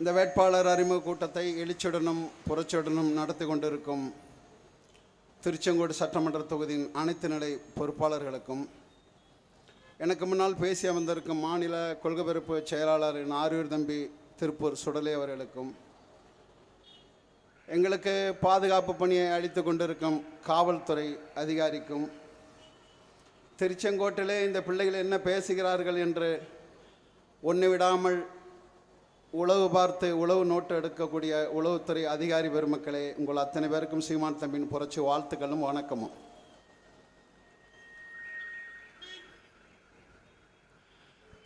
இந்த வேட்பாளர் அறிமுக கூட்டத்தை எழுச்சியுடனும் புரட்சியுடனும் நடத்தி கொண்டிருக்கும் திருச்செங்கோடு சட்டமன்ற தொகுதியின் அனைத்து நிலை பொறுப்பாளர்களுக்கும், எனக்கு முன்னால் பேசி அமர்ந்திருக்கும் மாநில கொள்கை பரப்பு செயலாளர் ஆரூர் தம்பி திருப்பூர் சுடலை அவர்களுக்கும், எங்களுக்கு பாதுகாப்பு பணியை அளித்து கொண்டிருக்கும் காவல்துறை அதிகாரிக்கும், திருச்செங்கோட்டிலே இந்த பிள்ளைகள் என்ன பேசுகிறார்கள் என்று ஒன்று விடாமல் உளவு பார்த்து உளவு நோட்டு எடுக்கக்கூடிய உளவுத்துறை அதிகாரி பெருமக்களே, உங்கள் அத்தனை பேருக்கும் சீமான் தம்பியின் புரட்சி வாழ்த்துக்களும் வணக்கமும்.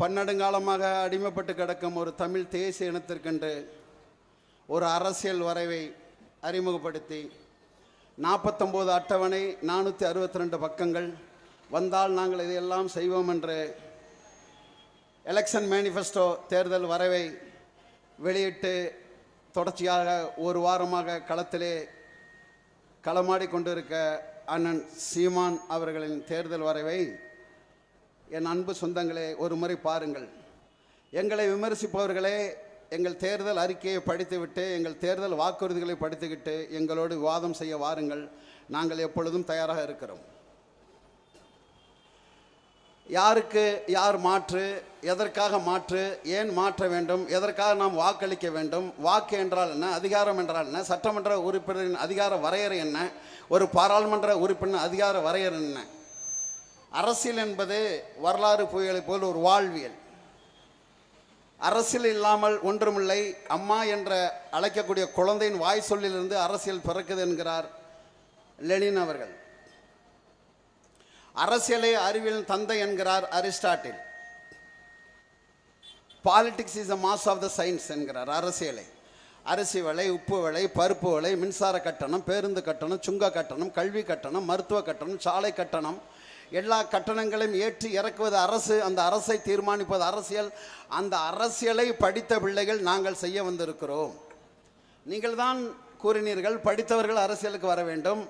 பன்னெடுங்காலமாக அடிமைப்பட்டு கிடக்கும் ஒரு தமிழ் தேசிய இனத்திற்கென்று ஒரு அரசியல் வரைவை அறிமுகப்படுத்தி 49 அட்டவணை 462 பக்கங்கள் வந்தால் நாங்கள் இதையெல்லாம் செய்வோம் என்று எலெக்ஷன் மேனிஃபெஸ்டோ தேர்தல் வரைவை வெளியிட்டு தொடர்ச்சியாக ஒரு வாரமாக களத்திலே களமாடி கொண்டிருக்க அண்ணன் சீமான் அவர்களின் தேர்தல் வரைவை என் அன்பு சொந்தங்களே ஒரு முறை பாருங்கள். எங்களை விமர்சிப்பவர்களே எங்கள் தேர்தல் அறிக்கையை படித்துவிட்டு எங்கள் தேர்தல் வாக்குறுதிகளை படித்துக்கிட்டு எங்களோடு விவாதம் செய்ய வாருங்கள். நாங்கள் எப்பொழுதும் தயாராக இருக்கிறோம். யாருக்கு யார் மாற்று, எதற்காக மாற்று, ஏன் மாற்ற வேண்டும், எதற்காக நாம் வாக்களிக்க வேண்டும், வாக்கு என்றால் என்ன, அதிகாரம் என்றால் என்ன, சட்டமன்ற உறுப்பினரின் அதிகார வரையறை என்ன, ஒரு பாராளுமன்ற உறுப்பினர் அதிகார வரையறை என்ன. அரசியல் என்பது வரலாறு புயலை போல் ஒரு வாழ்வியல். அரசியல் இல்லாமல் ஒன்றுமில்லை. அம்மா என்ற அழைக்கக்கூடிய குழந்தையின் வாய் சொல்லிலிருந்து அரசியல் பிறக்குது என்கிறார் லெனின் அவர்கள். அரசியலை அறிவியல் தந்தை என்கிறார் Aristotle. Politics is a mass of the science என்கிறார் அரசியலை. அரிசி விலை, உப்பு விலை, பருப்பு விலை, மின்சார கட்டணம், பேருந்து கட்டணம், சுங்க கட்டணம், கல்வி கட்டணம், மருத்துவ கட்டணம், சாலை கட்டணம், எல்லா கட்டணங்களையும் ஏற்றி இறக்குவது அரசு. அந்த அரசை தீர்மானிப்பது அரசியல். அந்த அரசியலை படித்த பிள்ளைகள் நாங்கள் செய்ய வந்திருக்கிறோம். நீங்கள் தான் கூறினீர்கள் படித்தவர்கள் அரசியலுக்கு வர வேண்டும்,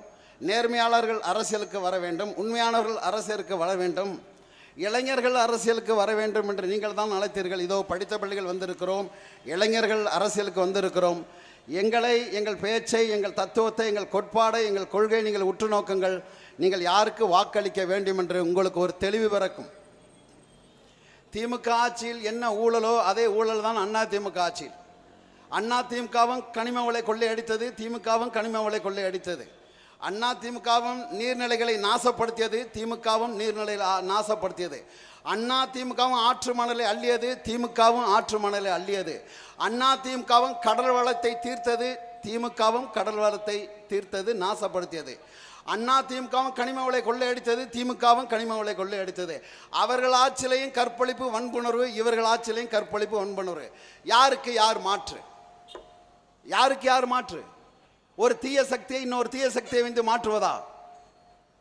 நேர்மையாளர்கள் அரசியலுக்கு வர வேண்டும், உண்மையானவர்கள் அரசியலுக்கு வர வேண்டும், இளைஞர்கள் அரசியலுக்கு வர வேண்டும் என்று நீங்கள் தான் அழைத்தீர்கள். இதோ படித்த பிள்ளைகள் வந்திருக்கிறோம், இளைஞர்கள் அரசியலுக்கு வந்திருக்கிறோம். எங்களை, எங்கள் பேச்சை, எங்கள் தத்துவத்தை, எங்கள் கோட்பாடை, எங்கள் கொள்கை நீங்கள் உற்று நோக்குங்கள். நீங்கள் யாருக்கு வாக்களிக்க வேண்டும் என்று உங்களுக்கு ஒரு தெளிவு பிறக்கும். திமுக ஆட்சியில் என்ன ஊழலோ அதே ஊழல் தான் அண்ணா திமுக ஆட்சியில். அண்ணா திமுகவும் கனிம வளை கொள்ளையடித்தது, திமுகவும் கனிம வளை கொள்ளையடித்தது. அண்ணா திமுகவும் நீர்நிலைகளை நாசப்படுத்தியது, திமுகவும் நீர்நிலைகளை நாசப்படுத்தியது. அண்ணா திமுகவும் ஆற்று மணலை அள்ளியது, திமுகவும் ஆற்று மணலை அள்ளியது. அண்ணா திமுகவும் கடல் வளத்தை தீர்த்தது, திமுகவும் கடல் வளத்தை தீர்த்தது, நாசப்படுத்தியது. அண்ணா திமுகவும் கனிம வளை கொள்ளையடித்தது, திமுகவும் கனிம வளை கொள்ளையடித்தது. அவர்கள் ஆட்சியிலையும் கற்பழிப்பு வன்புணர்வு, இவர்கள் ஆட்சியிலையும் கற்பழிப்பு வன்புணர்வு. யாருக்கு யார் மாற்று? யாருக்கு யார் மாற்று? ஒரு தீய சக்தியை இன்னொரு தீய சக்தியை வந்து மாற்றுவதா?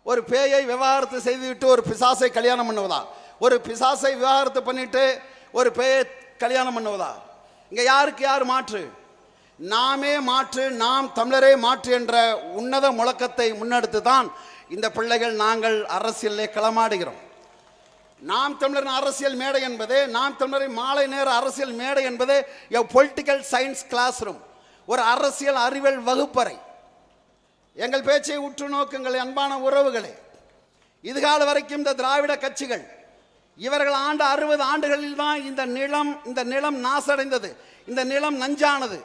ஒரு பேயை விவாகரத்து செய்துவிட்டு ஒரு பிசாசை கல்யாணம் பண்ணுவதா? ஒரு பிசாசை விவாகரத்து பண்ணிட்டு ஒரு பேயை கல்யாணம் பண்ணுவதா? இங்க யாருக்கு யார் மாற்று? நாமே மாற்று, நாம் தமிழரே மாற்று என்ற உன்னத முழக்கத்தை முன்னெடுத்து தான் இந்த பிள்ளைகள் நாங்கள் அரசியலே களமாடுகிறோம். நாம் தமிழரின் அரசியல் மேடை என்பது, நாம் தமிழரின் மாலை நேர அரசியல் மேடை என்பது பொலிட்டிக்கல் சயின்ஸ் கிளாஸ் ரூம், ஒரு அரசியல் அறிவியல் வகுப்பறை. எங்கள் பேச்சை உற்று நோக்குங்கள் அன்பான உறவுகளே. இதுகால வரைக்கும் இந்த திராவிட கட்சிகள் இவர்கள் ஆண்ட 60 ஆண்டுகளில் தான் இந்த நிலம் நாசடைந்தது, இந்த நிலம் நஞ்சானது.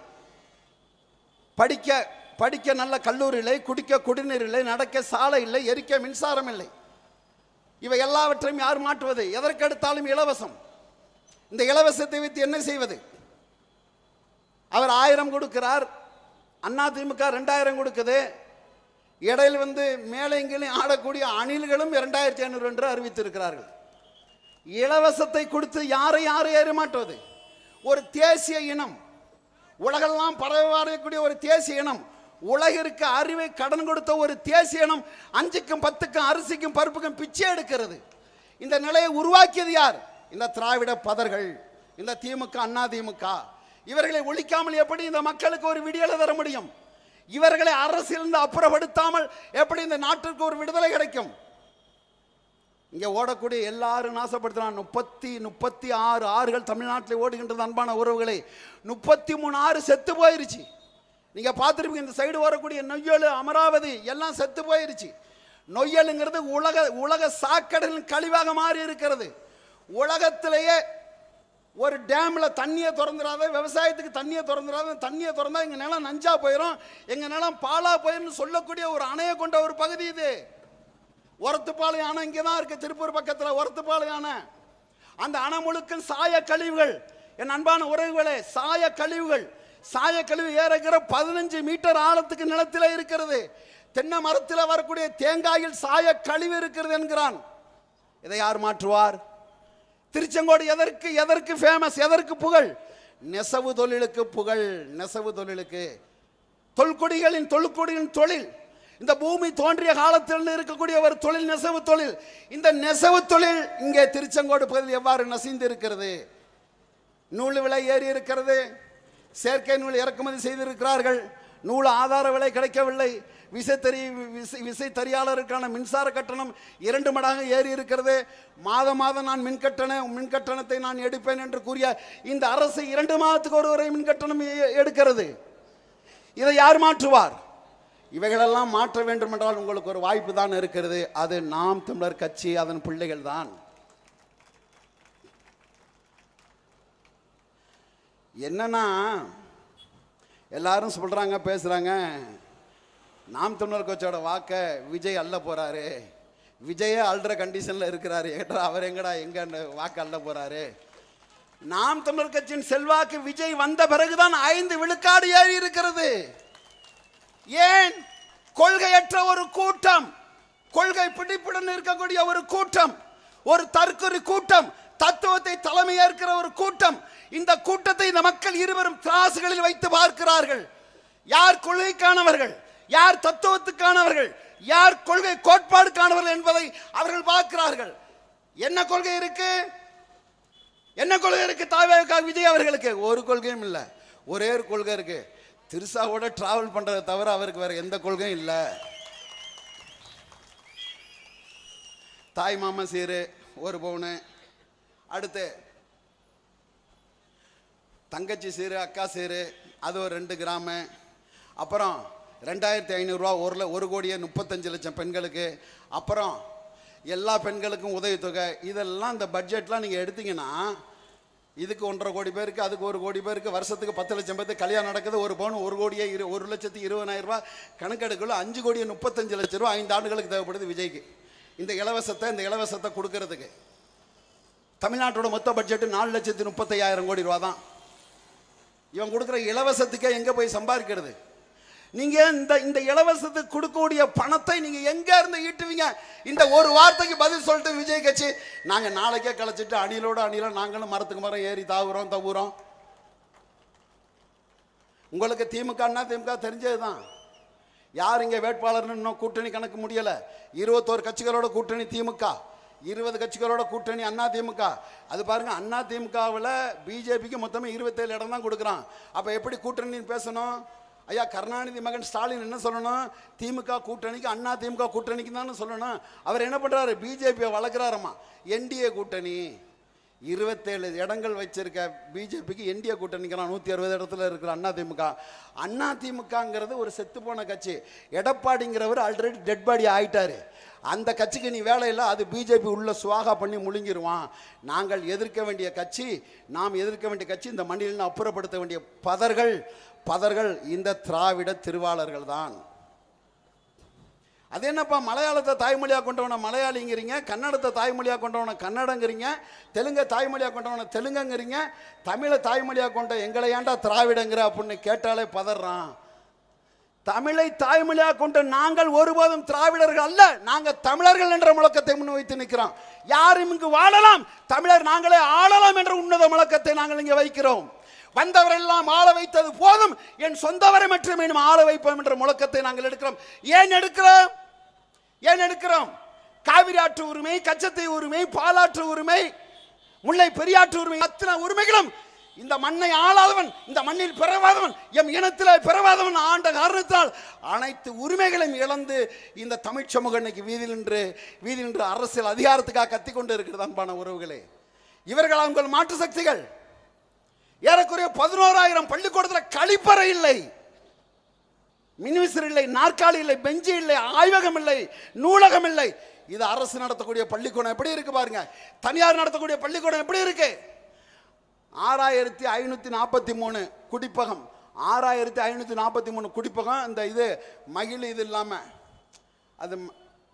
படிக்க நல்ல கல்லூரி இல்லை, குடிக்க குடிநீர் இல்லை, நடக்க சாலை இல்லை, எரிக்க மின்சாரம் இல்லை. இவை எல்லாவற்றையும் யார் மாற்றுவது? எதற்கெடுத்தாலும் இலவசம். இந்த இலவசத்தை வைத்து என்ன செய்வது? அவர் 1000 கொடுக்கிறார், அண்ணா திமுக 2000 கொடுக்குது. இடையில் வந்து மேலைங்களையும் ஆடக்கூடிய அணில்களும் 2500 என்று அறிவித்திருக்கிறார்கள். இலவசத்தை கொடுத்து யாரை ஏறமாட்டுவது? ஒரு தேசிய இனம், உலகெல்லாம் பரவக்கூடிய ஒரு தேசிய இனம், உலகிற்கு அறிவை கடன் கொடுத்த ஒரு தேசிய இனம் 5க்கும் 10க்கும் அரிசிக்கும் பருப்புக்கும் பிச்சை எடுக்கிறது. இந்த நிலையை உருவாக்கியது யார்? இந்த திராவிட பதர்கள், இந்த திமுக, அண்ணா திமுக. இவர்களை ஒழிக்காமல் எப்படி இந்த மக்களுக்கு ஒரு விடியலை தர முடியும்? இவர்களை அரசியலிருந்து அப்புறப்படுத்தாமல் எப்படி இந்த நாட்டிற்கு ஒரு விடுதலை கிடைக்கும்? இங்கே ஓடக்கூடிய எல்லாரும் நாசப்படுத்தினான். 36 ஆறுகள் தமிழ்நாட்டில் ஓடுகின்றது. அன்பான உறவுகளை 33 ஆறு செத்து போயிருச்சு. நீங்கள் பார்த்துருப்பீங்க, இந்த சைடு வரக்கூடிய நொய்யல், அமராவதி எல்லாம் செத்து போயிருச்சு. நொய்யலுங்கிறது உலக சாக்கடையின் கழிவாக மாறி இருக்கிறது. உலகத்திலேயே ஒரு டேம்ல தண்ணியை திறந்துடாத, விவசாயத்துக்கு தண்ணியை திறந்துடாத, தண்ணியை திறந்தா எங்க நிலம் நஞ்சா போயிடும், எங்க நிலம் பாலா போயிடும் சொல்லக்கூடிய ஒரு அணையை கொண்ட ஒரு பகுதி இது. ஒரத்துப்பாளையம் அணை இங்கே தான் இருக்கு, திருப்பூர் பக்கத்தில் ஒரத்துப்பாளையம் அணை. அந்த அணை முழுக்க சாய கழிவுகள். என் அன்பான உறவுகளே, சாய கழிவுகள், சாய கழிவு ஏறக்கிற 15 மீட்டர் ஆழத்துக்கு நிலத்தில் இருக்கிறது. தென்னை மரத்தில் வரக்கூடிய தேங்காயில் சாய கழிவு இருக்கிறது என்கிறான். இதை யார் மாற்றுவார்? திருச்செங்கோடு எதற்கு ஃபேமஸ், எதற்கு புகழ்? நெசவு தொழிலுக்கு புகழ். நெசவு தொழிலுக்கு, தொல்குடிகளின் தொழில். இந்த பூமி தோன்றிய காலத்தில் இருக்கக்கூடிய ஒரு தொழில் நெசவு தொழில். இந்த நெசவு தொழில் இங்கே திருச்செங்கோடு பகுதியில் எவ்வாறு நசிந்து இருக்கிறது? நூல் விலை ஏறி இருக்கிறது. செயற்கை நூல் இறக்குமதி செய்திருக்கிறார்கள். நூல் ஆதார விலை கிடைக்கவில்லை. விசைத்தறியாளருக்கான மின்சார கட்டணம் 2 மடங்கு ஏறி இருக்கிறது. மாதம் நான் மின்கட்டணத்தை நான் எடுப்பேன் என்று கூறிய இந்த அரசு 2 மாதத்துக்கு ஒருவரை மின்கட்டணம் எடுக்கிறது. இதை யார் மாற்றுவார்? இவைகளெல்லாம் மாற்ற வேண்டும் என்றால் உங்களுக்கு ஒரு வாய்ப்பு தான் இருக்கிறது. அது நாம் தமிழர் கட்சி, அதன் பிள்ளைகள் தான். என்னன்னா, எல்லாரும் சொல்றாங்க, பேசுறாங்க, நாம் தமிழர் கட்சியோட வாக்க விஜய் அள்ள போறாரு, விஜயே அல்ற கண்டிஷன்ல இருக்கிறாரு, அவர் எங்கடா எங்க வாக்கு அள்ள போறாரு? நாம் தமிழர் கட்சியின் செல்வாக்கு விஜய் வந்த பிறகுதான் 5 விழுக்காடு ஏறி இருக்கிறது. ஏன்? கொள்கையற்ற ஒரு கூட்டம், கொள்கை பிடிப்புடன் இருக்கக்கூடிய ஒரு கூட்டம், ஒரு தற்கொலை கூட்டம், தத்துவத்தை தலைமை ஏற்கிற ஒரு கூட்டம். இந்த கூட்டத்தை இந்த மக்கள் இருவரும் திராசுகளில் வைத்து பார்க்கிறார்கள். யார் கொள்கைக்கானவர்கள், யார் தத்துவத்துக்கானவர்கள், யார் கொள்கை கோட்பாடுக்கானவர்கள் என்பதை அவர்கள் பார்க்கிறார்கள். என்ன கொள்கை இருக்கு? என்ன கொள்கை இருக்கு தாவேகா விஜய் அவர்களுக்கு? ஒரு கொள்கையும் இல்லை. ஒரே ஒரு கொள்கை இருக்கு, திருசாவோட டிராவல் பண்றதை தவிர அவருக்கு வேற எந்த கொள்கையும் இல்லை. தாய் மாமா சீரு 1 பவுனு, அடுத்து தங்கச்சி சீரு, அக்கா சீரு அது ஒரு 2 கிராமு, அப்புறம் 2500 ரூபா 1,35,00,000 பெண்களுக்கு, அப்புறம் எல்லா பெண்களுக்கும் உதவித்தொகை. இதெல்லாம் இந்த பட்ஜெட்லாம் நீங்கள் எடுத்தீங்கன்னா இதுக்கு 1.5 கோடி பேருக்கு, அதுக்கு 1 கோடி பேருக்கு, வருஷத்துக்கு 10 லட்சம் பேருக்கு கல்யாணம் நடக்குது. 1 பவுன் 1,20,20,000 ரூபா கணக்கெடுக்கல. 5,35,00,000 ரூபா 5 ஆண்டுகளுக்கு தேவைப்படுது விஜய்க்கு இந்த இலவசத்தை கொடுக்கறதுக்கு. தமிழ்நாட்டோட மொத்த பட்ஜெட் 4,35,000 கோடி ரூபா தான். இவன் கொடுக்குற இலவசத்துக்கே எங்கே போய் சம்பாதிக்கிறது? நீங்கள் இந்த இலவசத்துக்கு கொடுக்கக்கூடிய பணத்தை நீங்கள் எங்கே இருந்து ஈட்டுவீங்க? இந்த ஒரு வார்த்தைக்கு பதில் சொல்லிட்டு விஜய் கட்சி, நாங்கள் நாளைக்கே கழிச்சிட்டு அணிலோட நாங்களும் மரத்துக்கு மரம் ஏறி தவுறோம். உங்களுக்கு திமுக தெரிஞ்சது தான். யார் இங்கே வேட்பாளர்னு இன்னும் கூட்டணி கணக்கு முடியலை. 21 கட்சிகளோட கூட்டணி திமுக, 20 கட்சிகளோட கூட்டணி அண்ணா திமுக. அது பாருங்க, அண்ணா திமுகவில் பிஜேபிக்கு மொத்தமே 27 இடம் தான் கொடுக்குறான். அப்போ எப்படி கூட்டணின்னு பேசணும்? ஐயா கருணாநிதி மகன் ஸ்டாலின் என்ன சொல்லணும்? திமுக கூட்டணிக்கு, அண்ணா திமுக கூட்டணிக்கு தானே சொல்லணும். அவர் என்ன பண்ணுறாரு? பிஜேபியை வளர்க்குறாரம்மா. என்டிஏ கூட்டணி 27 இடங்கள் வச்சிருக்க பிஜேபிக்கு என்டிஏ கூட்டணிக்கிறான் 160 இடத்துல இருக்கிற அண்ணா திமுக. அண்ணா திமுகங்கிறது ஒரு செத்து போன கட்சி. எடப்பாடிங்கிறவர் ஆல்ரெடி டெட் பாடி ஆயிட்டாரு. அந்த கட்சிக்கு நீ வேலை இல்லை, அது பிஜேபி உள்ள சுவாகா பண்ணி முழுங்கிடுவான். நாங்கள் எதிர்க்க வேண்டிய கட்சி, நாம் எதிர்க்க வேண்டிய கட்சி, இந்த மண்ணில் அப்புறப்படுத்த வேண்டிய பதர்கள் இந்த திராவிட திருவாளர்கள் தான். அது என்னப்பா, மலையாளத்தை தாய்மொழியாக கொண்டவனை மலையாளிங்கிறீங்க, கன்னடத்தை தாய்மொழியாக கொண்டவனை கன்னடங்கிறீங்க, தெலுங்கை தாய்மொழியாக கொண்டவனை தெலுங்குங்கிறீங்க, தமிழை தாய்மொழியாக கொண்ட எங்களை ஏன்டா திராவிடங்கிற அப்படின்னு கேட்டாலே பதறான். தமிழை தாய்மொழியாக கொண்ட நாங்கள் ஒருபோதும் திராவிடர்கள் அல்ல, நாங்கள் தமிழர்கள் என்ற முழக்கத்தை முன்வைத்து நிற்கிறோம். யாரும் இங்கு வாழலாம், தமிழர் நாங்களே ஆளலாம் என்ற உன்னத முழக்கத்தை நாங்கள் இங்கே வைக்கிறோம். வந்தவரெல்லாம் ஆள வைத்தது போதும், என் சொந்தவரை மட்டுமே ஆள வைப்போம் என்ற முழக்கத்தை நாங்கள் எடுக்கிறோம். ஏன் எடுக்கிறோம்? காவிரி ஆற்று உரிமை, கச்சத்தை உரிமை, பாலாற்று உரிமை, முல்லை பெரியாற்று உரிமை, அத்தனை உரிமைகளும் இந்த மண்ணை ஆளாதவன், இந்த மண்ணில் பிறவாதவன், எம் இனத்தில் பிறவாதவன் ஆண்ட காரணத்தால் அனைத்து உரிமைகளையும் இழந்து இந்த தமிழ் சமூகம் இன்னைக்கு வீதி நின்று அரசியல் அதிகாரத்துக்காக கத்திக்கொண்டு இருக்கிறது. அன்பான உறவுகளே, இவர்கள் உங்கள் மாற்று சக்திகள். ஏறக்குறைய 11,000 பள்ளிக்கூடத்தில் கழிப்பறை இல்லை, மின்விசிறி இல்லை, நாற்காலி இல்லை, பெஞ்சு இல்லை, ஆய்வகம் இல்லை, நூலகம் இல்லை. இது அரசு நடத்தக்கூடிய பள்ளிக்கூடம் எப்படி இருக்கு பாருங்க. தனியார் நடத்தக்கூடிய பள்ளிக்கூடம் எப்படி இருக்கு? 6,543 குடிப்பகம், 6,543 குடிப்பகம். இந்த இது மகிழ் இது இல்லாமல் அது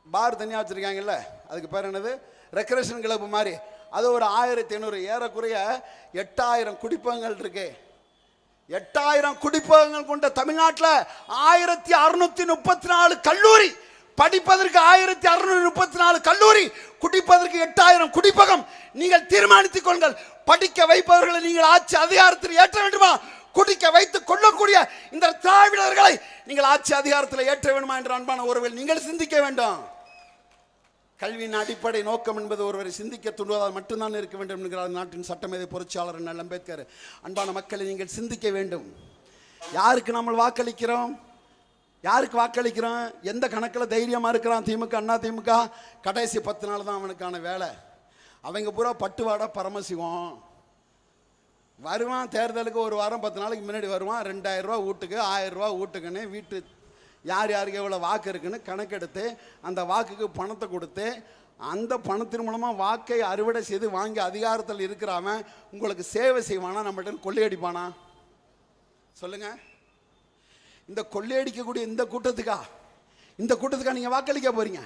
பார் தனியாக வச்சுருக்காங்கல்ல, அதுக்கு பேர் என்னது, ரெக்ரேஷன் கிளப்பு மாதிரி, அது ஒரு 1,500. ஏறக்குறைய 8,000 குடிப்பகங்கள் இருக்கு. 8,000 குடிப்பகங்கள் கொண்ட தமிழ்நாட்டில் 1,634 கல்லூரி, படிப்பதற்கு 1,634 கல்லூரி, குடிப்பதற்கு 8,000 குடிப்பகம். நீங்கள் தீர்மானித்துக் கொள்ளுங்கள், படிக்க வைப்பவர்களை நீங்கள் ஆட்சி அதிகாரத்தில் ஏற்ற வேண்டுமா? குடிக்க வைத்துக் கொள்ளக்கூடிய இந்த திராவிடர்களை நீங்கள் ஆட்சி அதிகாரத்தில் ஏற்ற வேண்டுமா என்ற அன்பான உறவில் நீங்கள் சிந்திக்க வேண்டும். கல்வியின் அடிப்படை நோக்கம் என்பது ஒருவரை சிந்திக்க தூண்டுவதால் மட்டும்தான் இருக்க வேண்டும் என்கிறார் நாட்டின் சட்டமேதை புரட்சியாளர் அண்ணல் அம்பேத்கர். அன்பான மக்களை நீங்கள் சிந்திக்க வேண்டும். யாருக்கு நம்ம வாக்களிக்கிறோம், யாருக்கு வாக்களிக்கிறோம், எந்த கணக்கில் தைரியமாக இருக்கிறான் திமுக, அண்ணா திமுக? கடைசி 10 நாள் தான் அவனுக்கான வேலை. அவங்க பூரா பட்டுவாடா பரமசிவம். வருவான் தேர்தலுக்கு ஒரு வாரம் 10 நாளைக்கு முன்னாடி வருவான். 2,000 ரூபா வீட்டுக்கு, 1000 ரூபா வீட்டுக்குன்னு, வீட்டு யார் யாருக்கு எவ்வளோ வாக்கு இருக்குன்னு கணக்கெடுத்து அந்த வாக்குக்கு பணத்தை கொடுத்து அந்த பணத்தின் மூலமாக வாக்கை அறுவடை செய்து வாங்கி அதிகாரத்தில் இருக்கிறாம உங்களுக்கு சேவை செய்வானா? நம்மகிட்ட கொள்ளையடிப்பானா? சொல்லுங்க. இந்த கொள்ளையடிக்கக்கூடிய இந்த கூட்டத்துக்கா நீங்கள் வாக்களிக்க போறீங்க?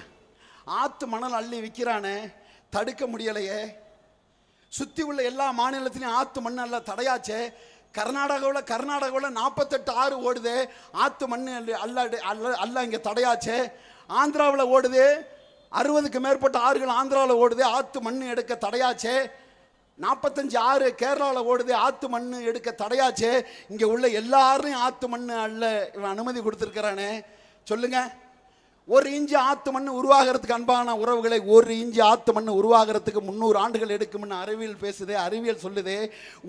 ஆத்து மணல் அள்ளி விற்கிறானே, தடுக்க முடியலையே. சுற்றி உள்ள எல்லா மாநிலத்திலையும் ஆத்து மண் அல்ல தடையாச்சே. கர்நாடகாவில் 48 ஆறு ஓடுது, ஆத்து மண் அல்ல இங்கே தடையாச்சே. ஆந்திராவில் ஓடுது, 60க்கு மேற்பட்ட ஆறுகள் ஆந்திராவில் ஓடுது, ஆத்து மண் எடுக்க தடையாச்சே. 45 ஆறு கேரளாவில் ஓடுது, ஆத்து மண் எடுக்க தடையாச்சே. இங்கே உள்ள எல்லாரையும் ஆத்து மண் அல்ல இவன் அனுமதி கொடுத்துருக்கிறானே. சொல்லுங்க. 1 இன்ச்சு ஆத்து மண் உருவாகிறதுக்கு, அன்பான உறவுகளை, 1 இன்ச்சு ஆத்து மண் உருவாகிறதுக்கு 300 ஆண்டுகள் எடுக்கும்னு அறிவியல் பேசுதே, அறிவியல் சொல்லுதே.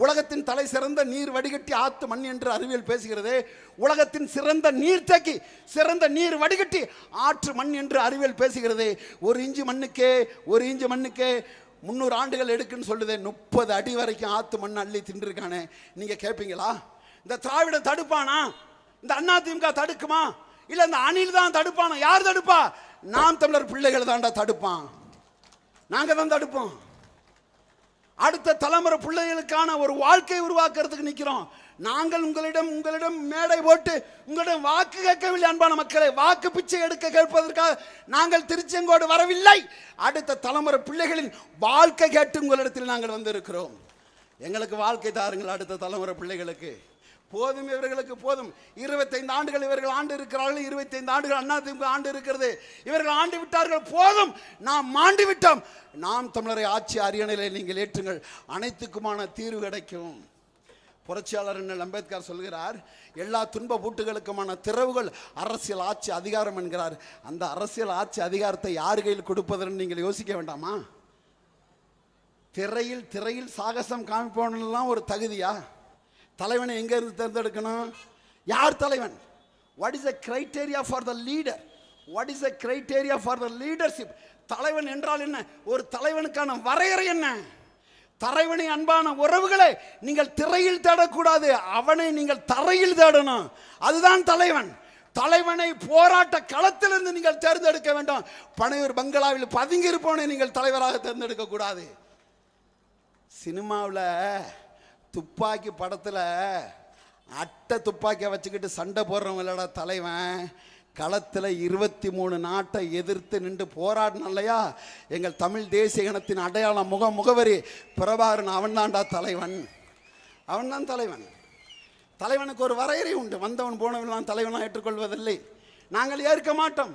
உலகத்தின் தலை சிறந்த நீர் வடிகட்டி ஆத்து மண் என்று அறிவியல் பேசுகிறது. உலகத்தின் சிறந்த நீர் தேக்கி, சிறந்த நீர் வடிகட்டி ஆற்று மண் என்று அறிவியல் பேசுகிறது. 1 இன்ச்சு மண்ணுக்கே 300 ஆண்டுகள் எடுக்குன்னு சொல்லுதே. 30 அடி வரைக்கும் ஆத்து மண் அள்ளி தின்றுருக்கானே. நீங்க கேட்பீங்களா? இந்த திராவிட தடுப்பானா? இந்த அண்ணா திமுக தடுக்குமா? இல்ல இந்த அணில் தான் தடுப்பானா? யார் தடுப்பா? நாம் தமிழர் பிள்ளைகள் தான்டா தடுப்பான். நாங்க தான் தடுப்போம். அடுத்த தலைமுறை பிள்ளைகளுக்கான ஒரு வாழ்க்கை உருவாக்குறதுக்கு நிக்கிறோம். நாங்கள் உங்களிடம் மேடை போட்டு உங்களிடம் வாக்கு கேட்கவில்லை. அன்பான மக்களை, வாக்கு பிச்சை எடுக்க கேட்பதற்காக நாங்கள் திருச்செங்கோடு வரவில்லை. அடுத்த தலைமுறை பிள்ளைகளின் வாழ்க்கை கேட்டு உங்களிடத்தில் நாங்கள் வந்திருக்கிறோம். எங்களுக்கு வாழ்க்கை தாருங்கள். அடுத்த தலைமுறை பிள்ளைகளுக்கு போதும், இவர்களுக்கு போதும். 25 ஆண்டுகள் இவர்கள் ஆண்டு இருக்கிறார்கள், 25 ஆண்டுகள் அண்ணா திமுக ஆண்டு இருக்கிறது. இவர்கள் ஆண்டு விட்டார்கள், போதும், நாம் மாண்டு விட்டோம். நாம் தமிழரை ஆட்சி அரியணையிலே நீங்கள் ஏற்றுங்கள், அனைத்துக்குமான தீர்வு கிடைக்கும். புரட்சியாளர் அண்ணல் அம்பேத்கர் சொல்கிறார், எல்லா துன்ப பூட்டுகளுக்குமான திறவுகள் அரசியல் ஆட்சி அதிகாரம் என்கிறார். அந்த அரசியல் ஆட்சி அதிகாரத்தை யார் கையில் கொடுப்பதுன்னு நீங்கள் யோசிக்க வேண்டாமா? திரையில் சாகசம் காமிப்பவனெல்லாம் ஒரு தகுதியா? தலைவனை எங்க இருந்து தேர்ந்தெடுக்கணும்? யார் தலைவன்? What is the criteria for the leader? What is the criteria for the leadership? தலைவன் என்றால் என்ன? ஒரு தலைவனுக்கான வரையறை என்ன? தலைவனை, அன்பான உறவுகளை, நீங்கள் திரையில் தேடக்கூடாது, அவனை நீங்கள் தரையில் தேடணும். அதுதான் தலைவன். தலைவனை போராட்ட களத்திலிருந்து நீங்கள் தேர்ந்தெடுக்க வேண்டும். பனையூர் பங்களாவில் பதுங்கி இருப்பவனை நீங்கள் தலைவராக தேர்ந்தெடுக்க கூடாது. சினிமாவில் துப்பாக்கி படத்தில் அட்டை துப்பாக்கியை வச்சுக்கிட்டு சண்டை போடுறவங்களோட தலைவன் களத்தில் 23 நாட்டை எதிர்த்து நின்று போராடின இல்லையா? எங்கள் தமிழ் தேசிய இனத்தின் அடையாளம், முகவரி பிரபாகரன். அவன்தான்டா தலைவன், அவன்தான் தலைவன். தலைவனுக்கு ஒரு வரையறை உண்டு. வந்தவன் போனவன் தலைவனாக ஏற்றுக்கொள்வதில்லை, நாங்கள் ஏற்க மாட்டோம்.